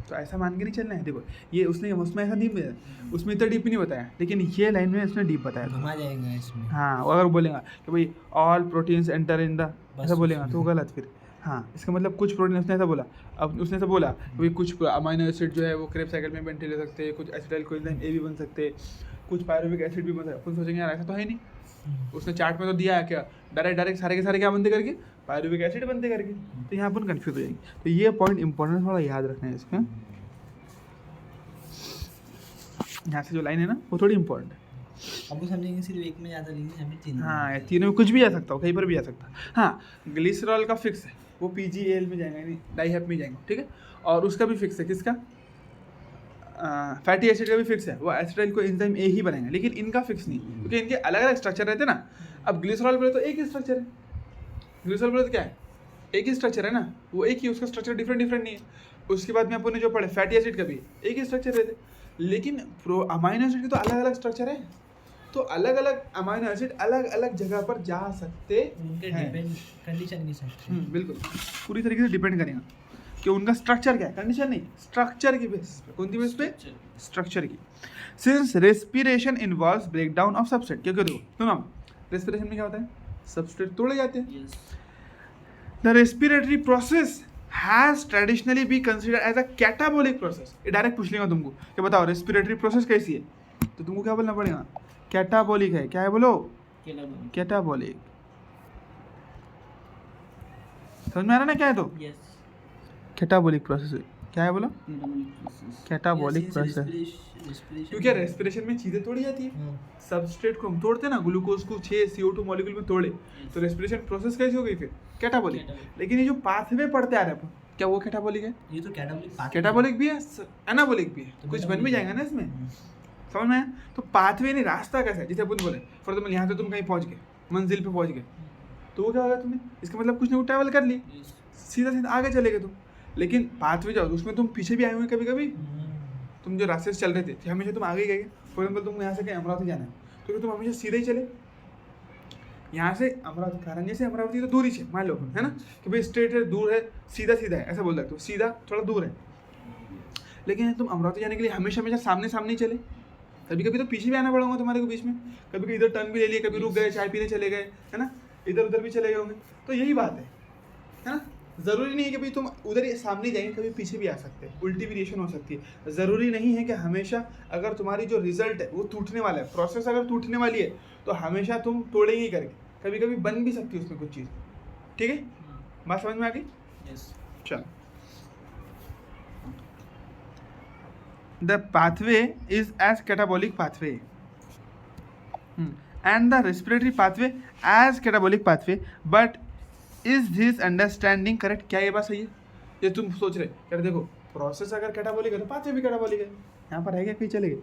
तो ऐसा मान के नहीं चलना है। देखो ये उसने उसमें ऐसा नहीं बताया, उसमें इतना डीप नहीं बताया, लेकिन ये लाइन में उसने डीप बताया, घुमा जाएगा इसमें। हाँ, अगर बोलेगा कि भाई all proteins enter in the, ऐसा बोलेगा तो गलत फिर। हाँ, इसका मतलब कुछ प्रोटीन, उसने ऐसा बोला, अब उसने ऐसा बोला भाई कुछ अमाइनो एसिड जो है वो क्रेब साइकिल में एंट्री ले सकते हैं, कुछ एसिटाइल कोएंजाइम ए भी बन सकते हैं, कुछ पायरुविक एसिड भी बन सकते हैं। अपन सोचेंगे यार ऐसा तो है नहीं, उसने चार्ट में तो दिया है क्या, डायरेक्ट सारे के सारे क्या बनते करके, पायरुविक एसिड बनते करके। तो यहाँ अपन कन्फ्यूज हो जाएंगे। तो ये पॉइंट इंपॉर्टेंट थोड़ा याद रखना है इसमें। यहाँ से जो लाइन है ना वो थोड़ी इंपॉर्टेंट है। अब समझेंगे सिर्फ एक में ज़्यादा लिखेंगे, हमें तीन। हाँ, तीनों में कुछ भी जा सकता हो, कहीं पर भी जा सकता है। हाँ, ग्लिसरॉल का फिक्स है, वो PGL में जाएगा, यानी डाईहैप में जाएंगे, ठीक है। और उसका भी फिक्स है, किसका, फैटी एसिड का भी फिक्स है, वो एसिटाइल को एंजाइम ए ही बनाएंगे, लेकिन इनका फिक्स नहीं, क्योंकि इनके अलग अलग स्ट्रक्चर रहते हैं ना। अब ग्लिसरॉल बोले तो एक ही स्ट्रक्चर है, ग्लिसरॉल बोले तो क्या है, एक ही स्ट्रक्चर है ना, वो एक ही, उसका स्ट्रक्चर डिफरेंट नहीं है। उसके बाद में अपन ने जो पढ़े फैटी एसिड का भी एक ही स्ट्रक्चर रहते, लेकिन अमाइनो एसिड के तो अलग अलग स्ट्रक्चर है। तो अलग अलग अमाइनो एसिड अलग अलग जगह पर जा सकते हैं, कंडीशन की साथ। बिल्कुल पूरी तरीके से डिपेंड करेगा कि उनका स्ट्रक्चर क्या है, कंडीशन नहीं, स्ट्रक्चर की बेस पे। कौन सी बेस पे, स्ट्रक्चर की। Since respiration involves break down of substrate, क्योंकि देखो सुनो, रेस्पिरेशन में क्या होता है, सबस्ट्रेट तोड़े जाते हैं। The respiratory process has traditionally be considered as a catabolic process. ये डायरेक्ट पूछ लेगा तुमको कि बताओ रेस्पिरेटरी प्रोसेस कैसी है, तो तुमको क्या बोलना पड़ेगा, कैटाबोलिक है। क्या है बोलो, कैटाबोलिक। समझ में आ रहा ना क्या है, तो कैटाबोलिक प्रोसेस है। क्या है बोलो, कैटाबोलिक प्रोसेस। क्योंकि रेस्पिरेशन में चीज़ें तोड़ी जाती है, सबस्ट्रेट को हम तोड़ते हैं ना, ग्लूकोज को 6 CO2 मॉलिक्यूल में तोड़े, तो रेस्पिरेशन प्रोसेस कैसी हो गई फिर, कैटाबोलिक। लेकिन ये जो पाथवे पढ़ते आ रहे हैं, क्या वो कैटाबोलिक है, ये तो कैटाबोलिक भी है, एनाबोलिक भी है, तो कुछ बन भी जाएगा ना इसमें, समझ में आया। तो पाथवे नहीं, रास्ता कैसा है, जैसे अपन बोले फॉर एग्जाम्पल यहाँ से तुम कहीं पहुँच गए, मंजिल पे पहुँच गए, तो वो क्या होगा, तुमने इसका मतलब कुछ नहीं ट्रैवल कर ली, सीधा सीधा आगे चले गए तुम। लेकिन पाथवे जाओ, उसमें तुम पीछे भी आए हुए कभी कभी, तुम जो रास्ते से चल रहे थे हमेशा तुम आगे गए। फॉर एग्जाम्पल तुम यहाँ से कहीं अमरावती जाना है, तो तुम हमेशा सीधे ही चले, यहाँ से अमरावती, कारंजे से अमरावती तो दूर ही है, मान लो है ना, कि भाई स्ट्रेट है, दूर है, सीधा सीधा है, ऐसा बोल सकते हो, सीधा थोड़ा दूर है। लेकिन तुम अमरावती जाने के लिए हमेशा हमेशा सामने सामने ही चले, कभी कभी तो पीछे भी आना पड़ेगा तुम्हारे को बीच में, कभी कभी इधर टर्न भी ले लिए, कभी रुक गए, चाय पीने चले गए, है ना। इधर उधर भी चले गए होंगे। तो यही बात है ना। ज़रूरी नहीं है कि भाई तुम उधर ही सामने जाएंगे, कभी पीछे भी आ सकते हैं, उल्टी वेरिएशन हो सकती है। ज़रूरी नहीं है कि हमेशा अगर तुम्हारी जो रिजल्ट है वो टूटने वाला है, प्रोसेस अगर टूटने वाली है तो हमेशा तुम तोड़ेंगे ही करके, कभी कभी बन भी सकती है उसमें कुछ चीज़। ठीक है, बात समझ में आ गई? यस। चलो, the pathway is as catabolic pathway and the respiratory pathway as catabolic pathway, but is this understanding correct? क्या ये बात सही है? ये तुम सोच रहे यार देखो, प्रोसेस अगर कैटाबॉलिक है तो पाथवे भी कैटाबॉलिक है। यहाँ पर है क्या, कहीं चले गए?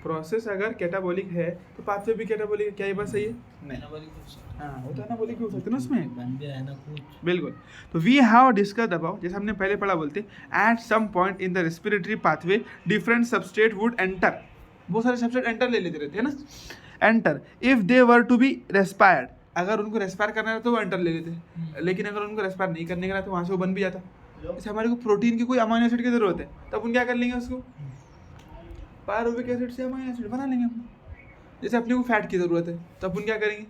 प्रोसेस अगर कैटाबॉलिक है तो पाथवे भी कैटाबॉलिक है। क्या ये बात सही है? नहीं। हाँ, वो तो एनाबॉलिक भी हो सकता है ना उसमें, बन भी है ना कुछ। बिल्कुल। तो वी हैव डिस्कस्ड अबाउट, जैसे हमने पहले पढ़ा, बोलते at some point in the respiratory pathway different substrate would enter. बहुत सारे सबस्ट्रेट एंटर ले लेते रहते हैं ना, enter if they were to be respired, अगर उनको रेस्पायर करना है तो वो एंटर ले लेते हैं, लेकिन अगर उनको रेस्पायर नहीं करने का है तो वहाँ से वो बन भी जाता। जैसे हमारे को प्रोटीन की कोई अमीनो एसिड की जरूरत है, तब उन क्या कर लेंगे, उसको पायरुविक एसिड से अमीनो एसिड बना लेंगे अपन। जैसे अपने को फैट की ज़रूरत है, तो अपन क्या करेंगे,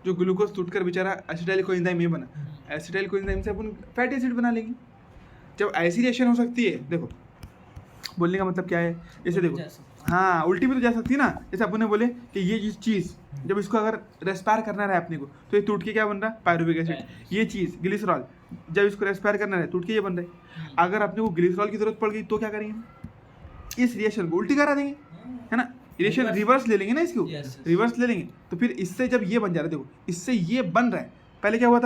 जो ग्लूकोज टूटकर बेचारा एसिटाइल कोएंजाइम में बना, एसिटाइल कोएंजाइम से अपन फैटी एसिड बना लेंगे। जब ऐसी रिएक्शन हो सकती है, देखो बोलने का मतलब क्या है, जैसे देखो, हाँ उल्टी भी तो जा सकती है ना। जैसे अपन ने बोले कि ये चीज़ जब इसको अगर रेस्पायर करना रहा अपने को, तो ये टूट के क्या बन रहा है, पायरुविक एसिड। ये चीज़ ग्लिसरॉल, जब इसको रेस्पायर करना रहा टूट के ये बन रहा है। अगर अपने को ग्लिसरॉल की जरूरत पड़ गई तो क्या करेंगे, इस रिएक्शन को उल्टी करा देंगे, है ना। रिएक्शन रिवर्स ले लेंगे ना, इसको रिवर्स ले लेंगे। तो फिर इससे जब ये बन जा रहा है, देखो इससे ये बन रहा है, पहले क्या हुआ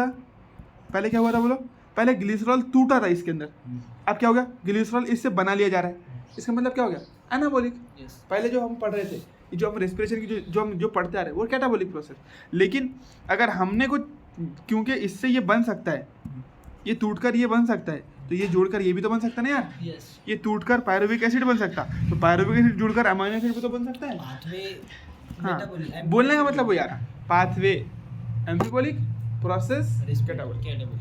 था, बोलो, पहले ग्लिसरॉल टूटा था इसके अंदर, अब क्या हो गया, ग्लिसरॉल इससे बना लिया जा रहा है। इसका मतलब क्या हो गया, एनाबॉलिक। पहले जो हम पढ़ रहे थे, जो हम रेस्पिरेशन की जो पढ़ते आ रहे हैं वो कैटाबॉलिक प्रोसेस। लेकिन अगर हमने कुछ, क्योंकि इससे ये बन सकता है, ये टूटकर ये बन सकता है, तो ये जोड़कर ये भी तो बन सकता है ना यार। ये टूटकर पायरुविक एसिड बन सकता, तो पायरुविक एसिड जुड़कर अमीनो एसिड भी तो बन सकता है। हाँ, बोलने का मतलब वो यार, पाथवे एम्फिबॉलिक, प्रोसेस कैटाबॉलिक।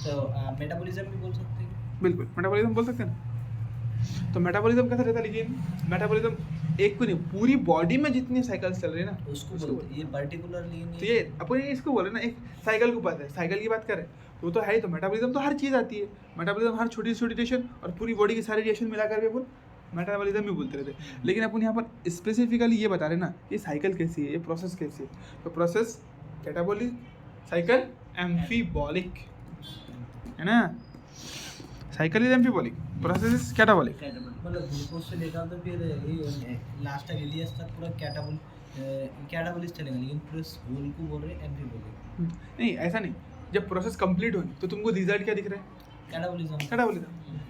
तो मेटाबॉलिज्म भी बोल सकते हैं। बिल्कुल, मेटाबॉलिज्म बोल सकते हैं ना। तो मेटाबॉलिज्म कैसा रहता है, लेकिन मेटाबॉलिज्म एक को नहीं, पूरी बॉडी में जितनी साइकिल्स चल रही है ना उसको बोलते हैं। ये पर्टिकुलरली तो ये अपन इसको बोले ना, एक साइकिल को बात है, साइकिल की बात करें तो वो तो है ही। तो मेटाबॉलिज्म तो हर चीज़ आती है, मेटाबॉलिज्म हर छोटी छोटी रिएक्शन और पूरी बॉडी की सारी रिएक्शन मिलाकर भी अपन मेटाबॉलिज्म भी बोलते रहते हैं। लेकिन अपन यहाँ पर स्पेसिफिकली ये बता रहे ना, ये साइकिल कैसी है, ये प्रोसेस कैसी है। तो प्रोसेस कैटाबॉलिक, साइकिल एम्फिबॉलिक, है ना। Cycle is amphibolic, process is catabolic. मतलब ग्लूकोज से लेकर तो फिर ये लास्ट तक एलियस तक पूरा कैटाबॉलिक चलेगा, लेकिन पूरे स्कूल को बोल रहे हैं एम्फिबॉलिक। नहीं, ऐसा नहीं, जब प्रोसेस कंप्लीट होगी तो तुमको रिजल्ट क्या दिख रहा है, कैटाबॉलिज्म।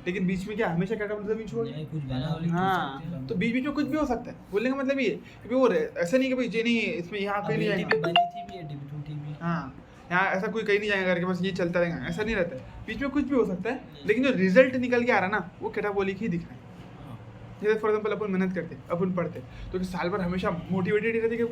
लेकिन बीच में क्या हमेशा कैटाबॉलिज्म ही छोड़, कुछ बना। हाँ, तो बीच में कुछ भी हो सकता है। बोलने का मतलब ये कि वो ऐसा नहीं कि भाई ये नहीं इसमें यहाँ कहीं नहीं जाएगा, बनी थी भी एडीपी टूटी भी। हाँ, यहाँ ऐसा कोई कहीं नहीं जाएगा करके बस ये चलता रहेगा, ऐसा नहीं रहता है। बीच में कुछ भी हो सकता है, लेकिन जो रिजल्ट निकल के आ रहा है ना, वो कैटाबॉलिक ही दिख रहा है। जैसे फॉर एग्जाम्पल अपन मेहनत करते, अपन पढ़ते, तो कि साल भर हमेशा मोटिवेटेड ही रहते कि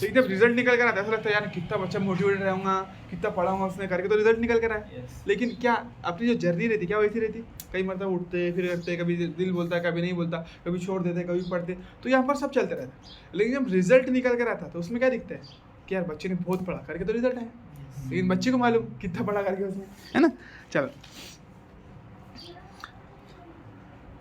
लेकिन जब रिजल्ट निकल कर आता है, ऐसा लगता है यार कितना बच्चा मोटिवेटेड रहूँगा, कितना पढ़ाऊंगा उसने करके, तो रिजल्ट निकल कर आया। लेकिन क्या अपनी जो जर्नी रहती क्या वैसी रहती, कई मतलब उठते फिर करते, कभी दिल बोलता है कभी नहीं बोलता, कभी छोड़ देते कभी पढ़ते, तो यहाँ पर सब चलते रहता है। लेकिन जब रिजल्ट निकल कर आता तो उसमें क्या दिखता है कि यार बच्चे ने बहुत पढ़ा करके तो रिजल्ट आया, लेकिन बच्चे को मालूम कितना पढ़ा करके उसने, है ना। चलो,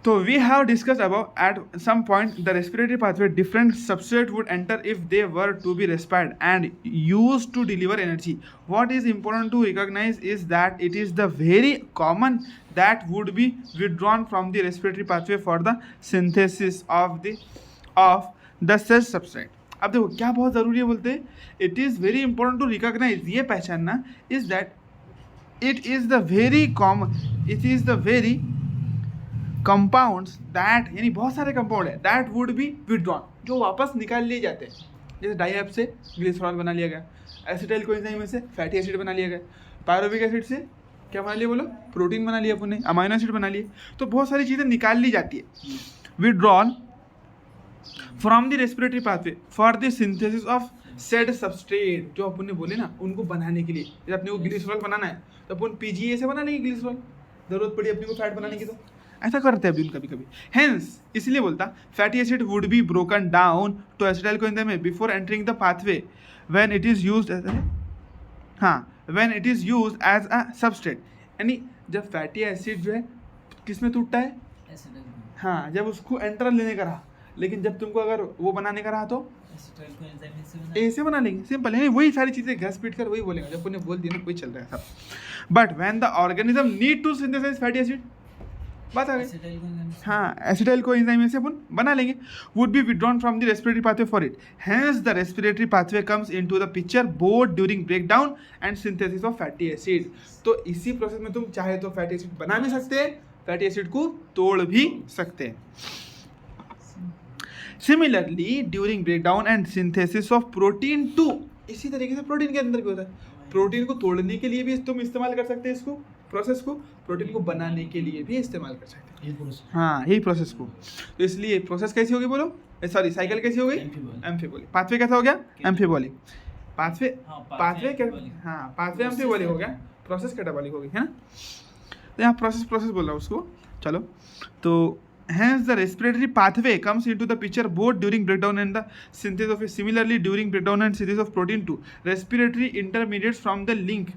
तो we have discussed above at some point the respiratory pathway different substrate would enter if they were to be respired and used to deliver energy. What is important to recognize is that it is the very common that would be withdrawn from the respiratory pathway for the synthesis of the said substrate. अब देखो क्या बहुत ज़रूरी है, बोलते हैं it is very important to recognize, ये पहचानना is that it is the very common, it is the very compounds that, यानी बहुत सारे कंपाउंड है दैट वुड बी विड्रॉन, जो वापस निकाल लिए जाते हैं। जैसे डाइएप से ग्लिसरॉल बना लिया गया, एसिटाइल कोएंजाइम में से फैटी एसिड बना लिया गया, पायरुविक एसिड से क्या बना लिया, बोलो प्रोटीन बना लिया अपन ने, अमीनो एसिड बना लिए। तो बहुत सारी चीज़ें निकाल ली जाती है, withdrawn from the respiratory pathway for the synthesis of said substrate, जो अपन ने बोले ना उनको बनाने के लिए। जैसे अपने को ग्लिसरॉल बनाना है तो अपन पीजीए से बना लेंगे ग्लिसरॉल, जरूरत पड़ी अपने को फैट बनाने की तो। ऐसा करते हैं अभी कभी कभी। हेंस इसलिए बोलता fatty acid would be broken down to acetyl coenzyme before entering the pathway when it is used as when it is used as a substrate. यानी जब फैटी एसिड जो है किस में टूटता है, हाँ, जब उसको एंटर लेने का रहा, लेकिन जब तुमको अगर वो बनाने का रहा तो ऐसे बना लेंगे, सिंपल है। वही सारी चीजें घस पीट कर वही बोलेंगे, जब उन्हें बोल दिया ना वही चल रहा है सब। But when the organism need to synthesize fatty acid, बात आ गई, हाँ, एसिटाइल को एंजाइम से अपन बना लेंगे, would be withdrawn from the respiratory pathway for it. Hence the respiratory pathway comes into the picture both during breakdown and synthesis of fatty acid. तो इसी process में तुम चाहे तो फैटी एसिड बना भी सकते हैं, फैटी एसिड को तोड़ भी सकते हैं। Similarly during breakdown and synthesis of protein 2, इसी तरीके से प्रोटीन के अंदर भी होता है। प्रोटीन को तोड़ने के लिए भी तुम इस्तेमाल कर सकते हैं इसको, प्रोसेस को, प्रोटीन को बनाने के लिए भी इस्तेमाल कर सकते हैं, हाँ, यही प्रोसेस को। तो इसलिए प्रोसेस कैसी होगी बोलो, सॉरी साइकिल कैसी हो गई, एम्फिबोलिक। पाथवे कैसा हो गया, एम्फिबोलिक। पाथवे हाँ, पाथवे एम्फिबोलिक हो गया, प्रोसेस कैटाबॉलिक हो गई, है ना। तो यहाँ प्रोसेस बोल रहा हूँ उसको। चलो, तो hence the respiratory pathway comes into the picture both during breakdown and the synthesis of it. Similarly during breakdown and synthesis of protein 2, respiratory intermediates from the link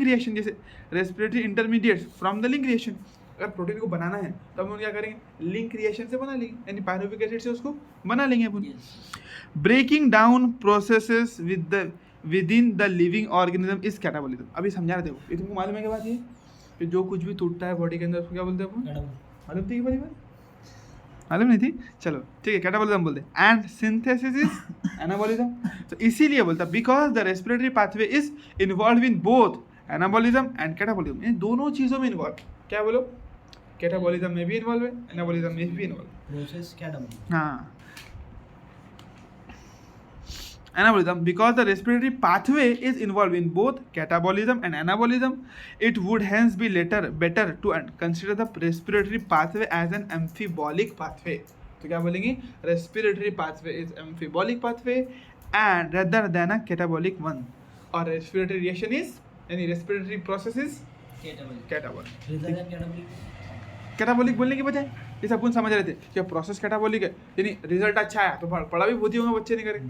reaction, जैसे respiratory intermediates from the link reaction, अगर protein को बनाना है तो हम क्या करेंगे, link reaction से बना लेंगे, यानी पायरुविक एसिड से उसको बना लेंगे अपन। Breaking down processes within the living organism is catabolism. अभी समझा रहे थे, ये तुमको मालूम है क्या बात, ये कि जो कुछ भी टूटता है बॉडी के अंदर उसको क्या बोलते हैं अपन, मालूम थी बड़ी बात, मालूम नहीं थी, चलो ठीक है, कैटाबॉलिज्म बोलते हैं। And synthesis is anabolism. तो इसीलिए बोलता because the respiratory pathway is involve in both anabolism and catabolism, इन दोनों चीजों में इन्वॉल्व, क्या बोलो, कैटाबॉलिज्म में भी इन्वॉल्व है, एनाबॉलिज्म में भी इन्वॉल्व, प्रोसेस कैटाबॉलिज्म, हाँ, anabolism. Because the respiratory pathway is involved in both catabolism and anabolism, it would hence be better to consider the respiratory pathway as an amphibolic pathway. तो क्या बोलेंगे, respiratory pathway is amphibolic pathway and rather than a catabolic one, or respiratory reaction is, यानी respiratory process is catabolic. Catabolic बोलने की बजाय जैसे अपन समझ रहे थे कि प्रोसेस कैटाबॉलिक है, यानी रिजल्ट अच्छा आया तो पढ़ा भी बहुत ही होगा, बच्चे नहीं करेंगे,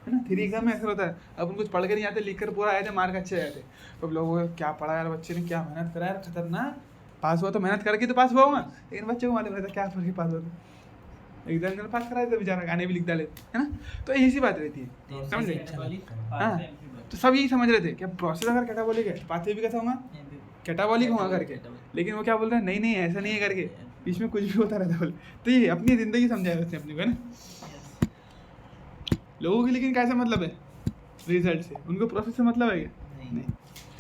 है ना। थ्योरी एग्जाम में ऐसा होता है, अपन कुछ पढ़ कर नहीं आते, लिख कर पूरा आए थे, मार्क अच्छे आए थे, तो लोगों को क्या पढ़ा यार बच्चे ने, क्या मेहनत करा यार, खतरनाक, पास हुआ तो मेहनत करके तो पास हुआ होगा, लेकिन बच्चे को मालूम रहता क्या फर्क है पास होता, एग्जाम में पास कराए तो बेचारा गाने भी लिख डाले, है ना। तो ऐसी बात रहती है, समझ गए, हाँ। तो सब यही समझ रहे थे कि प्रोसेस अगर कैटाबॉलिक है, पाथवे भी कैसा होगा, कैटाबॉलिक होगा करके, लेकिन वो क्या बोल रहे हैं, नहीं ऐसा नहीं है करके, बीच में कुछ भी होता रहता है बोले। तो ये अपनी ज़िंदगी समझाया उसने अपने को, है ना। लोगों के लेकिन कैसा मतलब है रिजल्ट से, उनको प्रोसेस से मतलब है क्या, नहीं।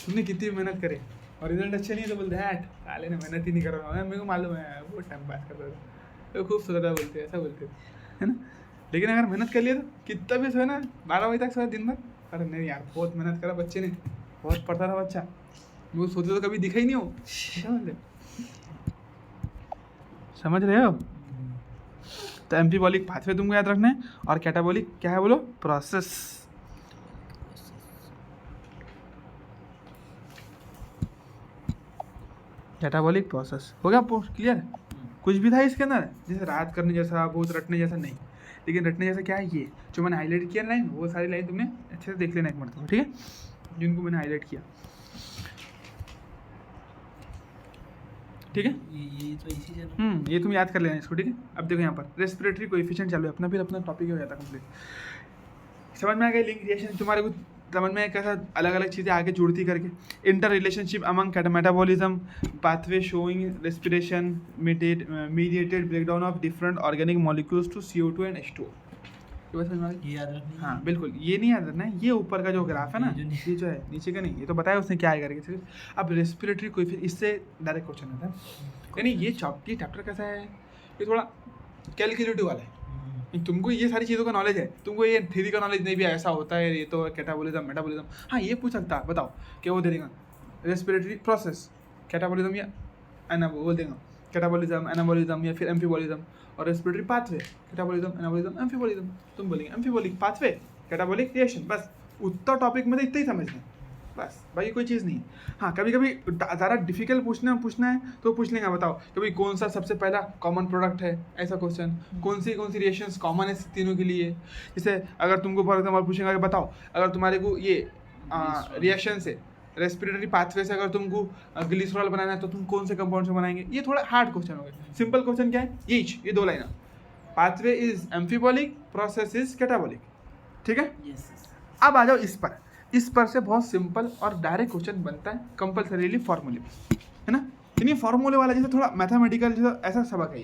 तुमने कितनी मेहनत करे और रिजल्ट अच्छा नहीं है तो बोलते हैं हट साले ने मेहनत ही नहीं कर रहा, मेरे को मालूम है वो टाइम पास कर रहा था, तो खूब सोचा बोलते हैं, ऐसा बोलते है ना। लेकिन अगर मेहनत कर लिया तो कितना भी सोए ना, 12 बजे तक सोया दिन भर, अरे नहीं यार बहुत मेहनत करा बच्चे ने, बहुत पढ़ता था बच्चा, वो सोचे तो कभी दिखा ही नहीं हो, समझ रहे हो। तो एम्फिबॉलिक पाथवे तुमको याद रखना है, और कैटाबॉलिक क्या है बोलो, प्रोसेस। कैटाबॉलिक प्रोसेस हो गया, क्लियर। कुछ भी था इसके अंदर जैसे रात करने जैसा, बहुत रटने जैसा नहीं, लेकिन रटने जैसा क्या है, ये जो मैंने हाईलाइट किया लाइन, वो सारी लाइन तुमने अच्छे से देख लेना एक मरतबा, ठीक है, जिनको मैंने हाईलाइट किया, ठीक है। ये तो इसी से ये तुम याद कर लेना इसको, ठीक है। अब देखो यहाँ पर रेस्पिरेटरी कोएफिशिएंट चालू है अपना, फिर अपना टॉपिक हो जाता कंप्लीट, समझ में आ गया। लिंक रिएक्शन तुम्हारे को समझ में कैसा अलग अलग चीज़ें आगे जुड़ती करके, inter relationship among metabolism, pathway showing respiration, mediated breakdown of different organic molecules to CO2 and H2O। ये याद रखना, हाँ बिल्कुल, ये नहीं याद रखना है, ये ऊपर का जो ग्राफ है ना, ये जो है नीचे का नहीं, ये तो बताया उसने क्या है करके। अब रेस्पिरेटरी कोएफिशिएंट, इससे डायरेक्ट क्वेश्चन आता है, यानी ये चैप्टर कैसा है, ये थोड़ा कैलकुलेटिव वाला है, तुमको ये सारी चीज़ों का नॉलेज है, तुमको ये थ्योरी का नॉलेज नहीं भी, ऐसा होता है, ये तो कैटाबॉलिज्म मेटाबॉलिज्म, हाँ ये पूछ सकता है, बताओ क्या वो दे देगा, रेस्पिरेटरी प्रोसेस कैटाबॉलिज्म या बोल देगा कैटाबॉलिज्म, एनाबॉलिज्म या फिर एम्फिबॉलिज्म, और रेस्पिरेटरी पाथवे कैटाबॉलिज्म, एनाबॉलिज्म, एम्फिबॉलिज्म, तुम बोलेंगे एम्फिबॉलिक पाथवे कैटाबॉलिक रिएक्शन, बस उतना टॉपिक में तो इतना ही समझना, बस, बाकी कोई चीज़ नहीं है। हाँ, कभी कभी ज़्यादा डिफिकल्ट पूछना है तो पूछ लेंगे, बताओ कभी कौन सा सबसे पहला कॉमन प्रोडक्ट है, ऐसा क्वेश्चन। कौन सी रिएक्शंस कॉमन है तीनों के लिए। जैसे अगर तुमको फॉर एग्जाम्पल पूछेंगे कि बताओ अगर तुम्हारे को ये रिएक्शन से रेस्पिरेटरी पाथवे से अगर तुमको ग्लिसरॉल बनाना है तो तुम कौन से कंपाउंड से बनाएंगे। ये थोड़ा हार्ड क्वेश्चन हो गया। सिंपल क्वेश्चन क्या है, ये 2 line, pathway is amphibolic, process is catabolic, ठीक है। अब आ जाओ इस पर से बहुत सिंपल और डायरेक्ट क्वेश्चन बनता है कंपल्सरीली फॉर्मूले पे, है ना। यानी फॉर्मूले वाला जैसे थोड़ा मैथमेटिकल जैसा ऐसा सबक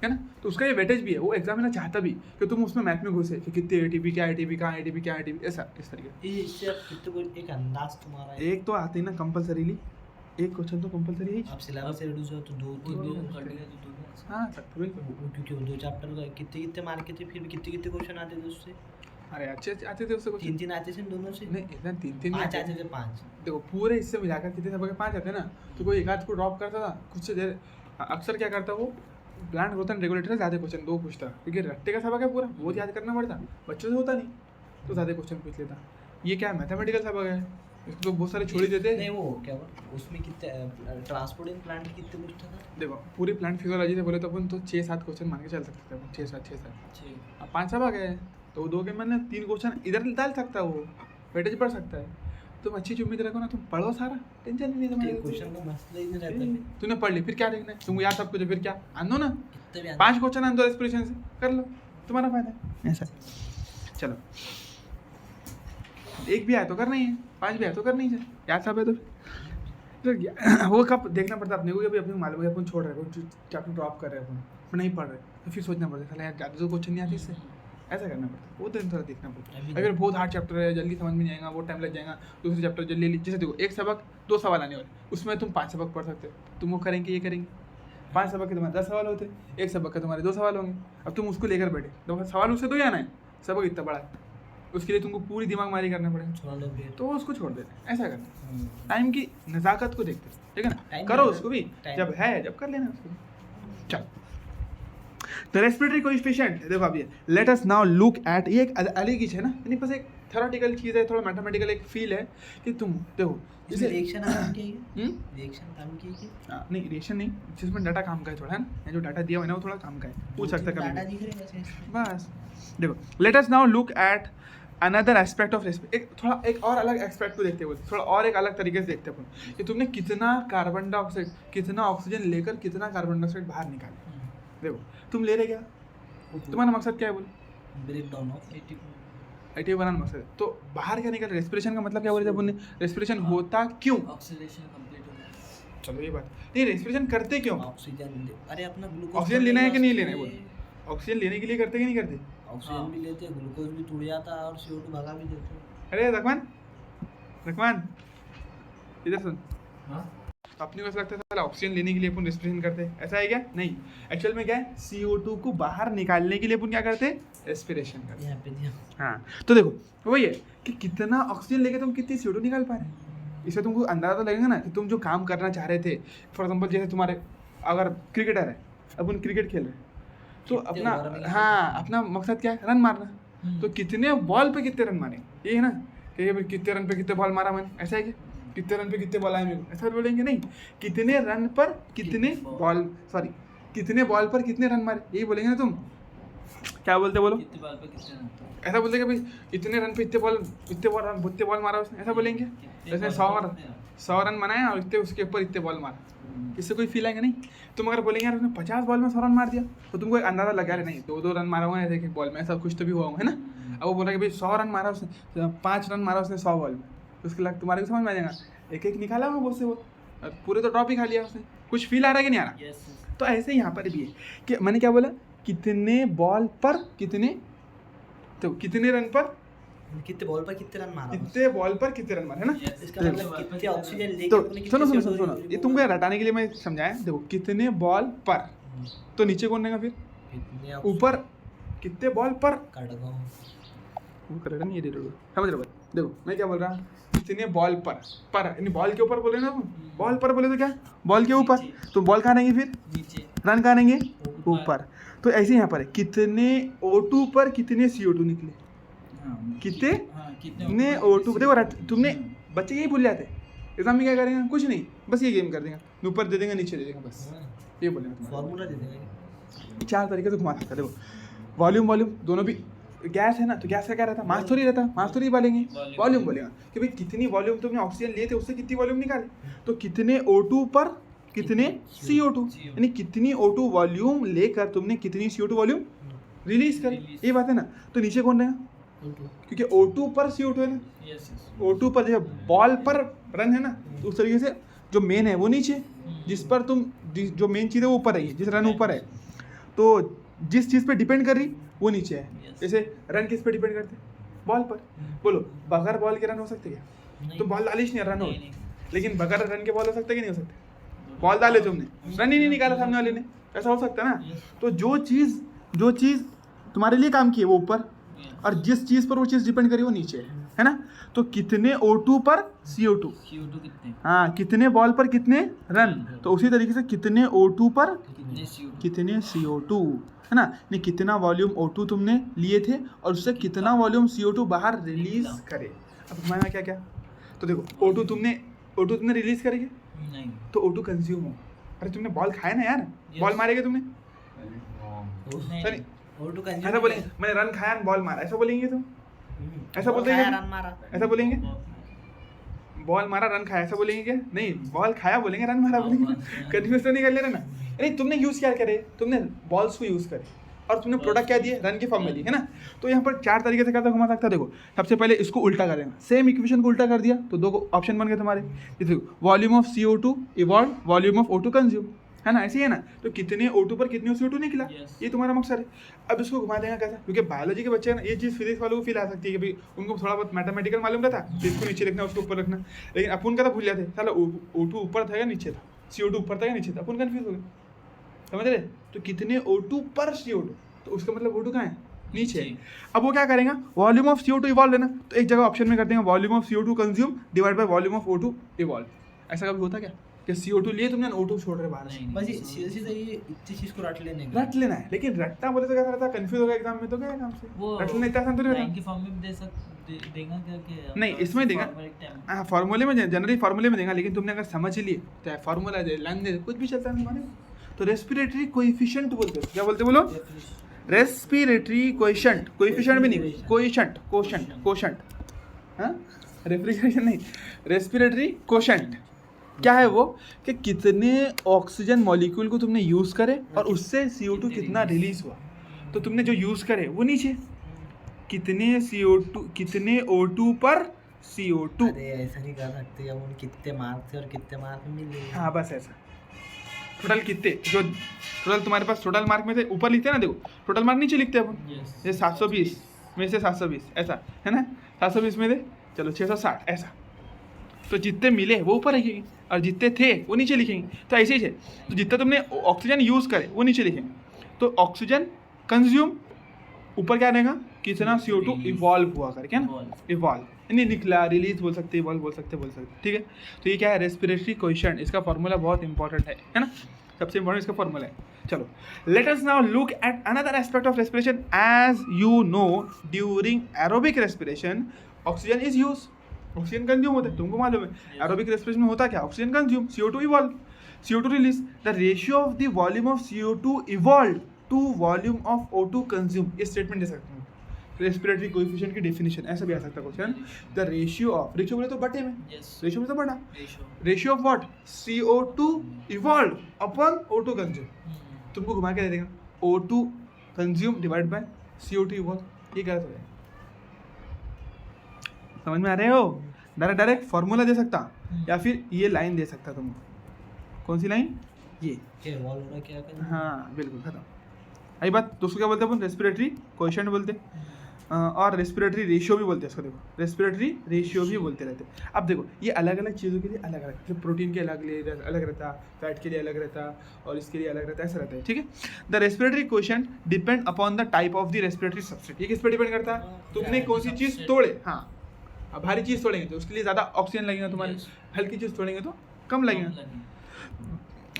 है ना। तो उसका ये वेटेज भी है, वो एग्जामिनर चाहता भी कि तुम उसमें मैथ में घुसे कि कितने एटीपी, क्या एटीपी, कहाँ एटीपी, क्या एटीपी, ऐसा इस तरीके। इससे अब कितने कोई एक अंदाज तुम्हारा है। एक तो आती है ना कंपल्सरीली, एक क्वेश्चन तो कंपलसरी है। अब सिलेबस से रिड्यूस हो तो दो कर दिया तो दो। हाँ सकते बिल्कुल, क्योंकि वो 2 चैप्टर का कितने मार्क के थे, फिर भी कितने क्वेश्चन आते थे उससे। अरे अच्छे आते थे उससे कुछ 3 आते थे दोनों से। नहीं, इतना 3 5 आते थे 5। देखो पूरे इससे मिलाकर कितने सबके 5 आते हैं ना, तो कोई एक आध को ड्रॉप करता था कुछ से देर। अक्सर क्या करता वो प्लांट ग्रोथ एंड रेगुलेटर ज़्यादा क्वेश्चन 2 पूछता, क्योंकि रट्टे का सबक है पूरा, बहुत याद करना पड़ता, बच्चों से होता नहीं तो ज़्यादा क्वेश्चन पूछ लेता। ये क्या है, मैथमेटिकल सबक है, इसको तो बहुत सारे छोड़ ही देते। नहीं वो क्या उसमें कितने ट्रांसपोर्टिंग प्लांट कितने पूछता था। देखो पूरी प्लांट फिजियोलॉजी से बोले तो अपन तो 6-7 क्वेश्चन मान के चल सकते थे अपन, 6-7 अब 5 सबक है तो 2 के मैंने 3 क्वेश्चन इधर डाल सकता है, वो वेटेज बढ़ सकता है। तुम अच्छी उम्मीद रखो ना, तुम पढ़ो सारा, टेंशन नहीं तुम्हारे क्वेश्चन का मसला ही नहीं रहता। तूने पढ़ ली फिर क्या देखना है, तुमको याद सब कुछ है, फिर क्या आन दो ना, कितने भी 5 क्वेश्चन आन दो रेस्पिरेशन से, कर लो, तुम्हारा फायदा है ऐसा। चलो एक भी आया तो करना ही है, 5 भी आया तो करना ही है, याद सब है तो वो कब देखना पड़ता अपने को, कि अपने को मालूम है अपन छोड़ रहे हैं, चैप्टर ड्रॉप कर रहे हैं, अपन नहीं पढ़ रहे, तो फिर सोचना पड़ता है यार ज़्यादा तो क्वेश्चन नहीं आती इससे, ऐसा करना पड़ता है। वो तो थोड़ा देखना पड़ता है। अगर बहुत हार्ड चैप्टर है, जल्दी समझ में नहीं आएगा, बहुत टाइम लग जाएगा, दूसरे चैप्टर जल्दी ले, जैसे देखो एक सबक 2 सवाल आने वाले, उसमें तुम 5 सबक पढ़ सकते हो, तुम वो करेंगे ये करेंगे, 5 सबक के तुम्हारे 10 सवाल होते, एक सबक के तुम्हारे 2 सवाल होंगे। अब तुम उसको लेकर बैठे, तो सवाल उससे 2 ही आना है, सबक इतना बड़ा है, उसके लिए तुमको पूरी दिमाग मारी करना पड़ेगा, तो उसको छोड़ देना, ऐसा करना। टाइम की नज़ाकत को देखते, ठीक है ना, करो उसको भी, जब है जब कर लेना उसको। चलो तो रेस्पिरेटरी कोएफिशिएंट देखो अब ये, late us now look eight, ये एक अलग ही है ना, यानी बस एक थ्योरेटिकल चीज़ है, थोड़ा मैथमेटिकल एक फील है कि तुम देखो जैसे रिएक्शन काम की है, रिएक्शन काम की है, नहीं रिएक्शन नहीं, जिसमें डाटा काम का है थोड़ा, है ना, जो डाटा दिया हुआ है ना वो थोड़ा काम का है, पूछ सकता है कभी। बस देखो late us now look at another aspect of respiration, एक और अलग एस्पेक्ट को देखते हुए, थोड़ा और एक अलग तरीके से देखते हैं अपन कि तुमने कितना कार्बन डाइऑक्साइड, कितना ऑक्सीजन लेकर कितना कार्बन डाइऑक्साइड बाहर निकाले। देखो तुम ले रहे क्या, तुम्हारा मकसद क्या है, बोलो ब्रेक डाउन ऑफ एटीपी बनाना मकसद है, तो बाहर क्या निकल, रेस्पिरेशन का मतलब क्या बोले जब बोलने रेस्पिरेशन होता क्यों, ऑक्सीडेशन कंप्लीट हो गया। चलो ये बात नहीं, रेस्पिरेशन करते क्यों, ऑक्सीजन, अरे अपना ग्लूकोज ऑक्सीजन लेना है कि नहीं लेना है, बोलो ऑक्सीजन लेने के लिए करते कि नहीं करते, ऑक्सीजन भी लेते, ग्लूकोज भी टूट जाता और CO2 भगा भी देते। अरे रकमान इधर सुन, अपने को ऐसा लगता है ऑक्सीजन लेने के लिए अपन रेस्पिरेशन करते हैं, ऐसा है क्या, नहीं, एक्चुअल में क्या है CO2 को बाहर निकालने के लिए अपन क्या करते हैं, रेस्पिरेशन करते हैं। यहाँ पे दिया। हाँ तो देखो वही है कि कितना ऑक्सीजन लेके तुम कितनी CO2 निकाल पा रहे हैं, इससे तुमको अंदाजा तो लगेगा ना कि तुम जो काम करना चाह रहे थे। फॉर एग्जाम्पल जैसे तुम्हारे अगर क्रिकेटर है, अपन क्रिकेट खेल रहे हैं तो अपना अपना मकसद क्या है, रन मारना, तो कितने बॉल पे कितने रन मारे, ये है ना कि कितने रन पे कितने बॉल मारा मैंने, ऐसा है क्या, कितने रन पे कितने बॉल आए मेरे को, ऐसा बोलेंगे नहीं, कितने रन पर कितने बॉल, सॉरी कितने बॉल पर कितने रन मारे, यही बोलेंगे ना तुम, क्या बोलते बोलो, कितने बॉल पे कितने रन, ऐसा बोलते कि भाई इतने रन पे इतने बॉल मारा उसने, ऐसा बोलेंगे, जैसे 100 रन बनाए और इतने उसके ऊपर इतने बॉल मारा, इससे कोई फील आएगा नहीं। तुम अगर बोलेंगे यार उसने 50 बॉल में 100 रन मार दिया, तो तुमको एक अंदाजा लगा रहे नहीं 2-2 रन मारा हुआ है एक बॉल में, ऐसा कुछ तो भी हुआ है ना। अब वो बोला कि भाई 100 रन मारा उसने, 5 रन मारा उसने 100 बॉल में, तो उसके लग तुम्हारे को समझ में आ जाएगा, एक एक निकाला हुआ बहुत से, वो पूरे तो ड्रॉप ही खा लिया उसने, कुछ फील आ रहा है कि नहीं आ रहा। तो ऐसे यहाँ पर भी है कि मैंने क्या बोला, कितने बॉल पर कितने, तो कितने रन पर कितने बॉल पर कितने रन मारा, कितने बॉल पर कितने रन मारे, है ना। इसका मतलब कितने ऑक्सीजन लेके तो अपने सुनो ये तुमको रटाने के लिए मैं समझाया, देखो कितने बॉल पर, तो नीचे कौन रहेगा फिर, ऊपर कितने बॉल पर, वो करेगा नहीं, ये समझ रहे हो, देखो मैं क्या बोल रहा हूँ, कितने बॉल पर यानी बॉल के ऊपर बोले ना, बॉल पर बोले तो क्या, बॉल के ऊपर, तो बॉल कहाँ रहेंगे फिर नीचे, रन कहाँ रहेंगे ऊपर, तो ऐसे यहाँ पर है कितने O2 पर कितने CO2 निकले, कितने O2, देखो तुमने बच्चे यही भूल जाते हैं। एग्जाम में क्या करेंगे, कुछ नहीं, बस ये गेम कर देंगे, ऊपर दे देंगे नीचे दे देंगे, बस ये बोलेंगे। फॉर्मूला दे देंगे। 4 तरीके से घुमा सकते हैं। देखो वॉल्यूम दोनों भी, गैस है ना, तो गैस का क्या रहता है, मास थोड़ी रहता, मास थोड़ी बोलेंगे, वॉल्यूम बोलेगा कि भाई कितनी वॉल्यूम तुमने ऑक्सीजन लिए थे, उससे कितनी वॉल्यूम निकाले, तो कितने O2 पर कितने CO2, यानी कितनी O2 वॉल्यूम लेकर तुमने कितनी CO2 वॉल्यूम रिलीज करी, ये बात है ना। तो नीचे कौन रहेगा, क्योंकि O2 पर CO2 है ना, O2 पर जैसे बॉल पर रन है ना, तो उस तरीके से जो मेन है वो नीचे, जिस पर तुम जो मेन चीज़ है वो ऊपर रहेगी, जिस रन ऊपर है, तो जिस चीज़ पे डिपेंड कर रही वो नीचे है। जैसे रन किस पे डिपेंड करते हैं, बॉल पर। बोलो बगैर बॉल के रन हो सकते क्या, तो बॉल डालिश नहीं रन हो, लेकिन बगैर रन के बॉल हो सकते कि नहीं हो सकते, बॉल डाले तुमने रन ही नहीं निकाला सामने वाले ने, ऐसा हो सकता है ना। तो जो चीज़ तुम्हारे लिए काम की है वो ऊपर, और जिस चीज़ पर वो चीज़ डिपेंड करी वो नीचे है ना। तो कितने O2 पर CO2 कितने, हाँ, कितने बॉल पर कितने रन, तो उसी तरीके से कितने O2 पर कितने CO2 है ना, नहीं कितना वॉल्यूम O2 तुमने लिए थे और उससे कितना वॉल्यूम CO2 बाहर रिलीज करे। अब हमारे क्या क्या, तो देखो O2 तुमने रिलीज करेंगे नहीं, तो O2 कंज्यूम हो। अरे तुमने बॉल खाया ना यार, बॉल मारेगे तुमने, ऐसा बोलेंगे मैंने रन खाया बॉल मारा, ऐसा बोलेंगे तुम, ऐसा बोलेंगे, रन मारा, ऐसा बोलेंगे, बॉल मारा रन खाया, ऐसा बोलेंगे क्या, नहीं बॉल खाया बोलेंगे, रन मारा बोलेंगे, कंफ्यूज तो नहीं कर ले रहे ना। नहीं तुमने यूज़ क्या करे, तुमने बॉल्स को यूज़ करे और तुमने प्रोडक्ट क्या दिए, रन की फॉर्म में दी है ना। तो यहाँ पर 4 तरीके से कैसे घुमा सकता है। देखो सबसे पहले इसको उल्टा करेंगे, सेम इक्वेशन को उल्टा कर दिया तो 2 ऑप्शन बन गए तुम्हारे। देखो volume of CO2 evolve, volume of O2 consume, है ना, ऐसे ही है ना। तो कितने O2 पर कितने CO2 निकला, ये तुम्हारा मकसद है। अब इसको घुमा देगा कैसा, क्योंकि बायोलॉजी के बच्चे हैं ना, ये चीज़ फिजिक्स वालों को फील आ सकती है कि भाई उनको थोड़ा बहुत मैथमेटिकल मालूम रहता है, इसको नीचे रखना उसको ऊपर रखना, लेकिन अपन का तो भूल जाते, साला O2 ऊपर था या नीचे था, CO2 ऊपर था या नीचे था, अपन कन्फ्यूज हो गए, समझ रहे। तो कितने O2 पर CO2, तो उसका मतलब O2 कहाँ है, नीचे है। अब वो क्या करेगा, वॉल्यूम ऑफ CO2 इवॉल्व लेना, तो एक जगह ऑप्शन में कर देंगे volume of CO2 consume divide by volume of O2 evolve. ऐसा कभी होता क्या कि CO2 लिए तुमने O2 छोड़ रहे बाहर, बस सीधा ये इतनी चीज को रट लेना है। लेकिन रटना बोले तो क्या रहता है, कंफ्यूज होगा एग्जाम में, तो क्या काम से रट लेना इतना आसान तो नहीं की फॉर्म में देगा क्या, नहीं इसमें देगा, हाँ फार्मूले में, जनरली फार्मूले में देगा, लेकिन तुमने अगर समझ लिए तो फार्मूला दे लाइन दे कुछ भी चलता है तुम्हारे। तो रेस्पिरेटरी कोएफिशिएंट बोलते हो, क्या बोलते बोलो, रेस्पिरेटरी कोएफिशिएंट, कोएफिशिएंट भी नहीं, कोशेंट, हाँ रेफ्रिजरेशन नहीं, रेस्पिरेटरी कोशेंट क्या है वो, कि कितने ऑक्सीजन मॉलिक्यूल को तुमने यूज़ करे और उससे CO2 कितना रिलीज हुआ। तो तुमने जो यूज़ करे वो नीचे, कितने CO2 कितने O2 पर CO2। अरे ऐसा नहीं कर सकते, अब उन कितने मार्क्स थे और कितने मार्क्स मिले, हाँ बस ऐसा, टोटल कितने, जो टोटल तुम्हारे पास टोटल मार्क में थे ऊपर लिखते हैं ना, देखो टोटल मार्क नीचे लिखते हैं अपन, जैसे 720 में से 720 ऐसा है ना, 720 में थे चलो 660 ऐसा, तो जितने मिले वो ऊपर लिखेंगे और जितने थे वो नीचे लिखेंगे। तो ऐसे ही है, तो जितना तुमने ऑक्सीजन यूज़ करे वो नीचे लिखेंगे, तो ऑक्सीजन कंज्यूम ऊपर क्या रहेगा, कितना CO2 इवॉल्व हुआ करके ना, इवॉल्व नहीं निकला, रिलीज बोल सकते, इवॉल्व बोल सकते, ठीक है। तो ये क्या है, रेस्पिरेटरी कोएफिशिएंट, इसका फार्मूला बहुत इंपॉर्टेंट है ना, सबसे इंपॉर्टेंट इसका फार्मूला है। चलो let us now look at another aspect of respiration. As you know during aerobic respiration oxygen is use, oxygen consume होता है, तुमको मालूम है। एरोबिक रेस्पिरेशन में होता क्या, oxygen consume, CO2 evolve, CO2 release. The ratio of the volume of CO2 evolve to volume of O2 consume, ये statement दे सकते हैं। रेस्पिरेटरी कोएफिशिएंट की डेफिनेशन ऐसा भी आ सकता है question, the ratio of, ratio बोले तो बटे में, रेशियो में तो बड़ा, ratio of what, CO2 evolve upon O2 consume. तुमको घुमा के दे देगा O2 consume divide by CO2 evolve, ये गलत हो जाएगा। समझ में आ रहे हो, डायरेक्ट फॉर्मूला दे सकता या फिर ये लाइन दे सकता तुमको, कौन सी लाइन, ये क्या, हाँ बिल्कुल खत्म। आई बात, दोस्तों क्या बोलते हैं अपन, रेस्पिरेटरी कोएफिशिएंट बोलते और रेस्पिरेटरी रेशियो भी बोलते हैं इसको। देखो रेस्पिरेटरी रेशियो भी बोलते रहते हैं। अब देखो ये अलग अलग चीज़ों के लिए अलग अलग, जैसे प्रोटीन के अलग रहता, फैट के लिए अलग रहता और इसके लिए अलग रहता, ऐसा रहता है, ठीक है। The respiratory coefficient depend upon the type of the respiratory substrate, ये किस पर डिपेंड करता है, तुमने कौन सी चीज़ तोड़े। हाँ अब भारी चीज़ तोड़ेंगे तो उसके लिए ज़्यादा ऑक्सीजन लगेगा तुम्हारे, हल्की चीज़ तोड़ेंगे तो कम लगेगा।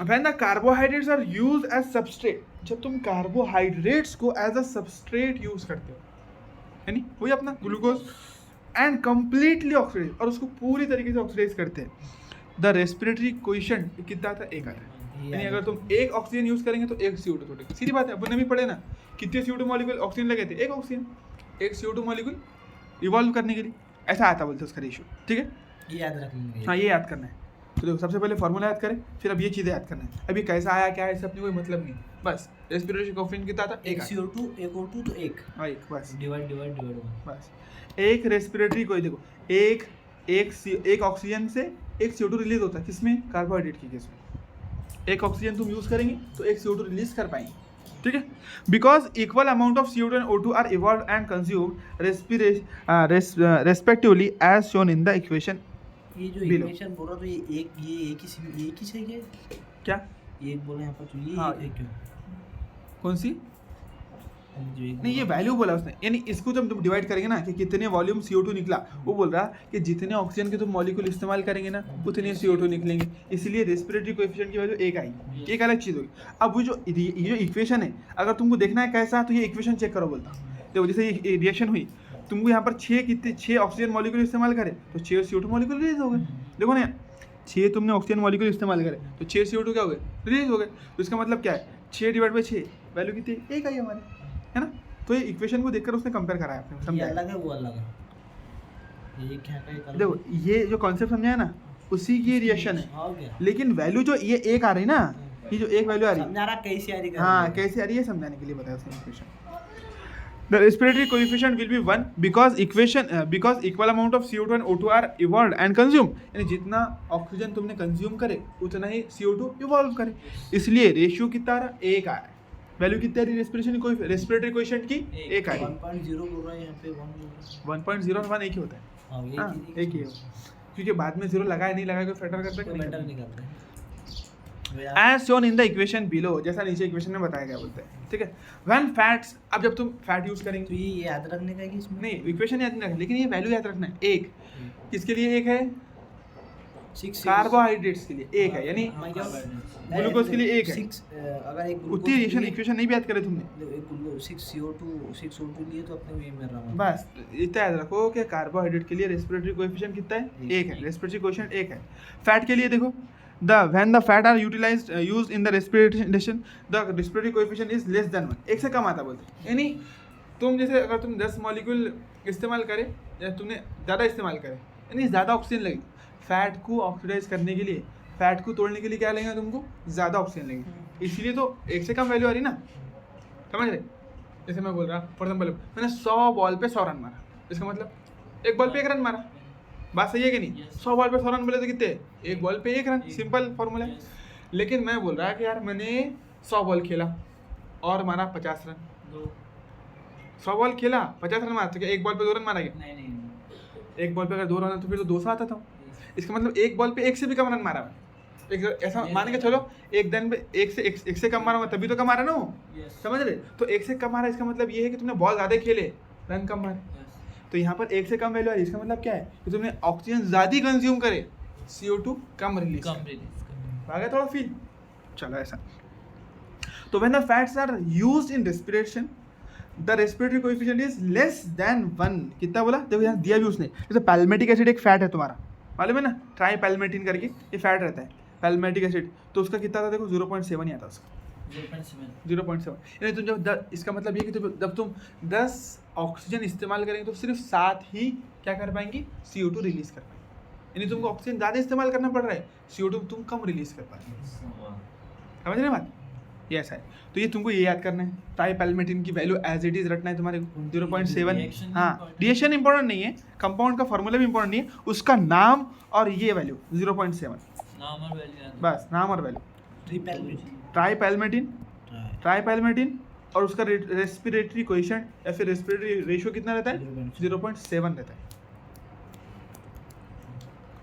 When the carbohydrates are used as substrate, जब तुम कार्बोहाइड्रेट्स को एज अ सबस्ट्रेट यूज करते हो, यानी वही अपना ग्लूकोज एंड कंप्लीटली ऑक्सीडाइज, और उसको पूरी तरीके से ऑक्सीडाइज करते हैं। द रेस्पिरेटरी कोएफिशिएंट कितना आता है? 1 आता है। यानी अगर तुम एक ऑक्सीजन यूज करेंगे तो 1 CO2 छोड़ेगा। सीधी बात है, अपन ने भी पढ़े ना, कितने CO2 मॉलिक्यूल ऑक्सीजन लगे थे? 1 ऑक्सीजन, 1 CO2 मॉलिक्यूल इवॉल्व करने के लिए, ऐसा आता बोलते हैं उसका रेशियो। ठीक है, ये याद रखना। हाँ, ये याद करना है। तो देखो, सबसे पहले फॉर्मूला याद करें, फिर अब ये चीज़ें याद करना है। अभी कैसा आया क्या है इससे अपने कोई मतलब नहीं, बस रेस्पिरेटरी कोएफिशिएंट कितना था? 1 CO2 1 O2 तो 1 बस डिवाइड बस। एक रेस्पिरेटरी कोई देखो, एक ऑक्सीजन से 1 CO2 रिलीज होता है, किसमें? कार्बोहाइड्रेट की केस में। 1 ऑक्सीजन तुम यूज करेंगे तो 1 CO2 रिलीज कर पाएंगे। ठीक है, because equal amount of CO2 and O2 are evolve and consume respectively as shown in the equation. ये जो इक्वेशन बोल रहा तो ये एक ही सही है क्या? एक बोले यहाँ पर, तो ये हाँ, एक क्यों? कौन सी? जो एक नहीं, ये वैल्यू बोला उसने, यानी इसको जब तुम डिवाइड करेंगे ना कि कितने वॉल्यूम CO2 निकला, वो बोल रहा कि जितने ऑक्सीजन के तुम मॉलिक्यूल इस्तेमाल करेंगे ना उतने CO2 निकलेंगे, इसलिए रेस्पिरेटरी कोएफिशिएंट की वैल्यू 1 आई। एक अलग चीज़ होगी। अब वो जो इक्वेशन है, अगर तुमको देखना है कैसा, तो ये इक्वेशन चेक करो बोलता। देखो, जैसे ये रिएक्शन हुई, तुमको यहाँ पर 6 ऑक्सीजन मॉलिक्यूल इस्तेमाल करे तो 6 CO2 मॉलिक्यूल रिलीज हो गए। देखो ना, 6 तुमने ऑक्सीजन मॉलिक्यूल इस्तेमाल करे तो 6 CO2 क्या हो गए? रिलीज हो गए। तो इसका मतलब क्या है? 6 / 6 वैल्यू कितनी? 1 आई हमारी, है ना। तो ये इक्वेशन को देखकर उसने कंपेयर कराया आपने, ये समझा? अलग है, वो अलग है। ये क्या का देखो, ये जो कॉन्सेप्ट समझाया ना, उसी की रिएक्शन है, और क्या लेकिन वैल्यू जो ये 1 आ रही है ना, ये जो 1 वैल्यू आ रही है, समझा रहा कैसे आ रही है? हाँ, कैसे आ रही है समझाने के लिए बताया उसने equation. The respiratory coefficient will be 1 because equal amount of CO2 and O2 are evolved and consumed, यानी जितना ऑक्सीजन तुमने कंज्यूम करे उतना ही CO2 इवॉल्व करे, इसलिए रेशियो कितना आ रहा? 1 आ रहा है। वैल्यू कितनी आ रही रेस्पिरेटरी कोएफिशिएंट की? 1 आ रही। 1.0 बोल रहा है यहाँ पे, 1.0 और 1 एक ही होता है। हाँ, एक ही है, क्योंकि बाद में 0 लगाया नहीं लगाया कोई फैक्टर करता है, मैटर नहीं करता है। As shown in the equation below, जैसा नीचे इक्वेशन में बताया गया बोलते हैं। ठीक है, व्हेन फैट्स, अब जब तुम फैट यूज करेंगे तो ये याद रखने का है कि इसमें नहीं, इक्वेशन याद नहीं रखना, लेकिन ये वैल्यू याद रखना है। 1 किसके लिए 1 है? 6 कार्बोहाइड्रेट्स के लिए 1 है, यानी ग्लूकोज के लिए 1 है। अगर एक उतनी इक्वेशन नहीं भी याद करे तुमने, 6 CO2 लिए तो अपने ये मिल रहा है। बस इतना याद रखो कि कार्बोहाइड्रेट के लिए रेस्पिरेटरी कोएफिशिएंट कितना है? 1 है। रेस्पिरेटरी कोएफिशिएंट 1 है। फैट के लिए देखो, when the fat are used in the respiration, the respiratory coefficient is less than 1, 1 से कम आता बोलते। यानी तुम जैसे अगर तुम 10 मॉलिक्यूल इस्तेमाल करे या तुमने ज़्यादा इस्तेमाल करे, यानी ज़्यादा ऑक्सीजन लगेगी। फैट को ऑक्सीडाइज करने के लिए, फैट को तोड़ने के लिए क्या लगेगा तुमको? ज़्यादा ऑक्सीजन लगेगी, इसलिए तो 1 से कम वैल्यू आ रही ना, समझ रहे? जैसे मैं बोल रहा, फॉर एग्जाम्पल मैंने 100 बॉल पे 100 रन मारा, इसका मतलब 1 बॉल पे 1 रन मारा। बात सही है कि नहीं? 100 बॉल पे 100 रन बोले तो कितने? 1 बॉल पे 1 रन, सिंपल फॉर्मूला है। लेकिन मैं बोल रहा है कि यार मैंने 100 बॉल खेला और मारा 50 रन, 100 बॉल खेला 50 रन मारा, तो क्या 1 बॉल पे 2 रन मारा गया? नहीं, 1 बॉल पे अगर 2 रन तो फिर तो 200 आता था। इसका मतलब 1 बॉल पे 1 से भी कम रन मारा मैं, ऐसा मान के चलो, एक दिन पे 1 से कम मारा तभी तो कम मारा ना वो, समझ रहे? तो 1 से कम मारा, इसका मतलब ये है कि तुमने बॉल ज़्यादा खेले, रन कम मारे। तो यहाँ पर 1 से कम वैल्यू आ रही है, इसका मतलब क्या है कि तुमने ऑक्सीजन ज़्यादा कंज्यूम करे, CO2 कम रिलीज आ गया थोड़ा फील। चलो ऐसा, तो when the fats are used in respiration the respiratory coefficient is less than 1। कितना बोला? देखो यहाँ दिया भी उसने, जैसे पैल्मेटिक एसिड एक फैट है तुम्हारा, मालूम है ना, ट्राईपैल्मेटिन करके ये फैट रहता है, पैल्मेटिक एसिड, तो उसका कितना था? देखो 0.7 ही आता है उसका, 0.7। यानी तुम जब इसका मतलब ये कि जब तुम 10 ऑक्सीजन इस्तेमाल करेंगे तो सिर्फ 7 ही क्या कर पाएंगे? CO2 रिलीज कर पाएंगे। यानी तुमको ऑक्सीजन ज़्यादा इस्तेमाल करना पड़ रहा है, CO2 तुम कम रिलीज कर पाएंगे। समझ रहे बात? ये ऐसा है। तो ये तुमको ये याद करना है, ट्राईपैल्मेटिन की वैल्यू एज इट इज रखना है तुम्हारे को 0.7। हाँ, रिएक्शन इंपॉर्टेंट नहीं है, कंपाउंड का फॉर्मूला भी इंपॉर्टेंट नहीं है, उसका नाम और ये वैल्यू 0.7, बस नाम और वैल्यू। ट्राईपैल्मेटिन और उसका रेस्पिरेटरी कोएफिशिएंट या फिर रेस्पिरेटरी रेशियो कितना रहता है? 0.7 रहता है।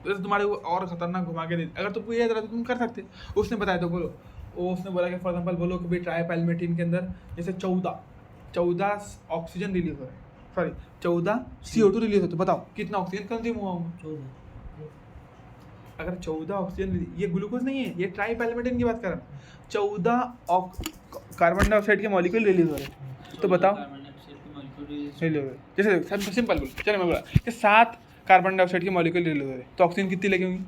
तो तुम्हारे को और खतरनाक घुमा के दे, अगर तुमको याद रहा तो तुम कर सकते। उसने बताया तो बोलो, उसने बोला कि फॉर एग्जाम्पल बोलो कि भाई ट्राईपैल्मेटिन के अंदर जैसे 14 ऑक्सीजन रिलीज हो रहा है, सॉरी 14 CO2 रिलीज होता है, बताओ कितना ऑक्सीजन कंज्यूम हुआ होगा? अगर 14 ऑक्सीजन, ये ग्लूकोज नहीं है, ये ट्राईपैल्मेटिन की बात कर रहा हूँ, 14 कार्बन डाइऑक्साइड के मॉलिक्यूल रिलीज हो रहे हैं, तो बताओ जैसे सिंपल बोल, चलो मैं बोला कि 7 कार्बन डाइऑक्साइड के मॉलिक्यूल रिलीज हो रहे तो ऑक्सीजन कितनी लगी होंगी?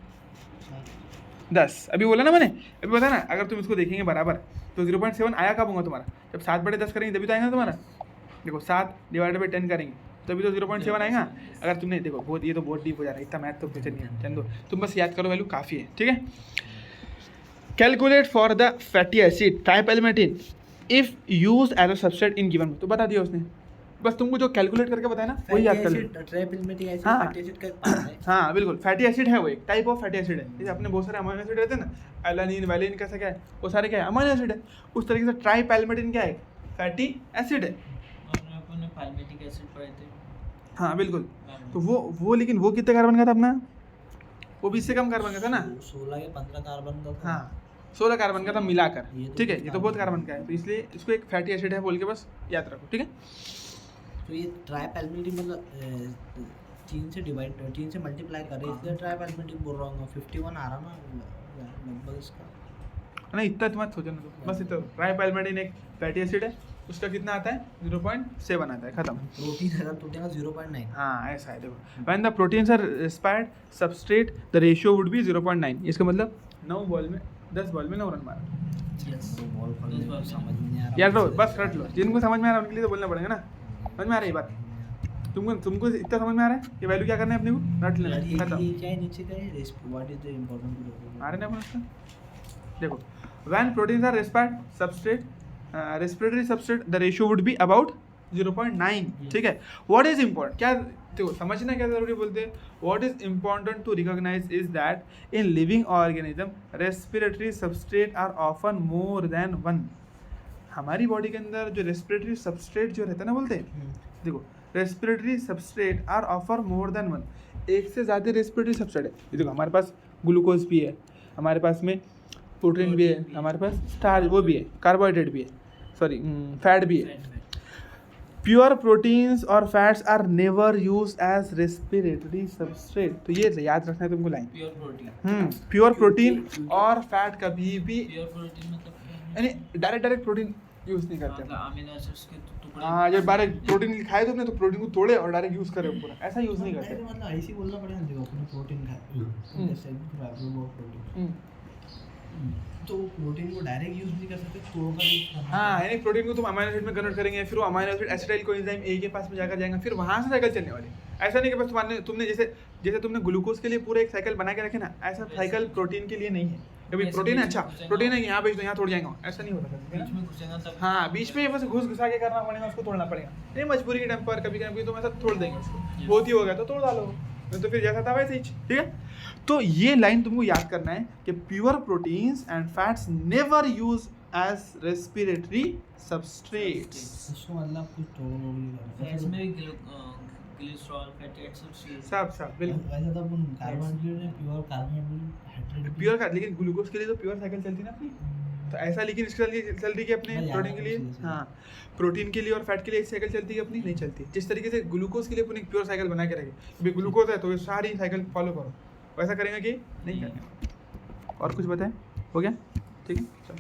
10। अभी बोला ना मैंने, अभी बता ना, अगर तुम इसको देखेंगे बराबर तो 0.7 आया कब होगा तुम्हारा? जब 7/10 करेंगे तभी तो आएगा तुम्हारा। देखो 7 डिवाइडेड बाई 10 करेंगे तभी तो 0.7 आएगा। अगर तुमने देखो बहुत, ये तो बहुत डीप हो जा रहा है, इतना मैथ तो कुछ नहीं है, चंदो तुम बस याद करो, वैल्यू काफ़ी है, ठीक है। Calculate for the fatty acid tripalmitin if use as a substrate in given, तो बता दिया उसने, बस तुमको जो कैलकुलेट करके बताया ना वही याद कर लो। हाँ बिल्कुल, फैटी एसिड है, वो एक टाइप ऑफ फैटी एसिड है। जैसे अपने बहुत सारे अमीनो एसिड रहते हैं ना, एलानिन वैलिन कैसा क्या है, वो सारे क्या है, अमीनो एसिड है। उस तरीके से ट्राइपैल्मेटिन क्या है, फैटी एसिड है। पैल्मेटिक एसिड पढ़े थे। हाँ बिल्कुल, तो वो लेकिन वो कितने कार्बन का था अपना, वो 20 से कम कार्बन का था ना, 16 या 15 कार्बन का था। हाँ 16 कार्बन का था मिलाकर, ये तो ठीक है, बहुत ये तो बहुत कार्बन का है, तो इसलिए इसको एक फैटी एसिड है बोल के बस याद रखो, ठीक है। तो ये ट्राइपैल्मेटिक मतलब 3 से मल्टीप्लाई कर रहे हैं, इसलिए ट्राइपैल्मेटिक बोल रहा हूँ। 51 आ रहा ना लगभग इसका। नहीं इतना मत सोचो ना, बस इतना, ट्राइपैल्मेटिन एक फैटी एसिड है, उसका कितना आता है 0.7 आता है, खत्म। प्रोटीन अगर टूटेगा 0.9। हाँ ऐसा है, देखो when the proteins are respired substrate the ratio would be 0.9। इसका मतलब 10 बॉल में 9 रन मारा। यस, वो बॉल पकड़ने में समझ में नहीं आ रहा। यार लो बस रट लो, जिनको समझ में आ रहा है उनके लिए तो बोलना पड़ेगा ना। समझ में आ रही है बात? तुमको इतना समझ में आ रहा है कि वैल्यू क्या करना है अपने को, रट लेना, खत्म। ये क्या है नीचे का है, व्हाट इज द इंपॉर्टेंट आ रहे ना अपन उसका, देखो when proteins are respired substrate respiratory substrate the ratio would be about 0.9, ठीक है। व्हाट इज इम्पॉर्टेंट, क्या देखो समझना क्या जरूरी बोलते हैं, what is important to recognize is that in living organism respiratory substrate are often more than one. हमारी बॉडी के अंदर जो रेस्पिरेटरी सबस्ट्रेट जो रहता है ना, बोलते हैं देखो रेस्पिरेटरी सबस्ट्रेट आर ऑफर मोर देन वन, एक से ज़्यादा रेस्पिरेटरी सबस्ट्रेट है। ये देखो हमारे पास ग्लूकोज भी है, हमारे पास में प्रोटीन भी है, हमारे पास स्टार्च वो भी है, कार्बोहाइड्रेट भी है, सॉरी फैट भी है। प्योर प्रोटीन्स और fats are never use as respiratory substrate, तो ये याद रखना है तुमको लाइन। प्योर प्रोटीन और फैट कभी भी, यानी डायरेक्ट प्रोटीन यूज नहीं करते। अमीनो एसिड्स के टुकड़े। हाँ जब डायरेक्ट प्रोटीन खाए तुमने तो प्रोटीन को तोड़े और डायरेक्ट यूज करे पूरा, ऐसा यूज नहीं करते। मतलब ऐसे ही बोलना पड़ेगा, देखो अपने प्रोटीन खाए तो प्रोटीन को डायरेक्ट यूज नहीं कर सकते, तोड़कर यूज करना। हाँ यानी प्रोटीन को तुम अमीनो एसिड में कन्वर्ट करेंगे, फिर वो अमीनो एसिड एसिटाइल कोएंजाइम ए के पास में जाकर जाएगा, फिर वहाँ से साइकिल चलने वाली। ऐसा नहीं कि बस तुमने जैसे तुमने ग्लूकोज के लिए पूरा एक साइकिल बना के रखे ना, ऐसा साइकिल प्रोटीन के लिए नहीं है। कभी प्रोटीन है, अच्छा प्रोटीन है यहाँ भेज दो, यहाँ तोड़ जाएगा, ऐसा नहीं होता कभी। हाँ बीच में बस घुसा के करना पड़ेगा, उसको तोड़ना पड़ेगा। नहीं मजबूरी के टाइम पर कभी तुम ऐसा तोड़ देंगे उसको, बहुत ही हो गया तो तोड़ डालो, तो फिर जैसा था वैसे ही, ठीक है। तो ये लाइन तुमको याद करना है कि pure proteins and fats never use as respiratory substrates. इसको मतलब कुछ तोड़ इसमें ग्लिसरॉल फैटी एसिड्स सब बिल्कुल। वैसे तो अपन कार्बोहाइड्रेट में प्योर का, लेकिन ग्लूकोज के लिए तो प्योर साइकिल चलती ना अपनी, तो ऐसा लेकिन इसके लिए चल रही है अपने प्रोटीन के लिए, हाँ प्रोटीन के लिए और फैट के लिए एक साइकिल चलती है अपनी, नहीं चलती। जिस तरीके से ग्लूकोज के लिए अपनी प्योर साइकिल बना के रखे, ग्लूकोज है तो ये सारी साइकिल फॉलो करो, वैसा करेंगे कि नहीं करेंगे। और कुछ बताएं, हो गया, ठीक है चलो।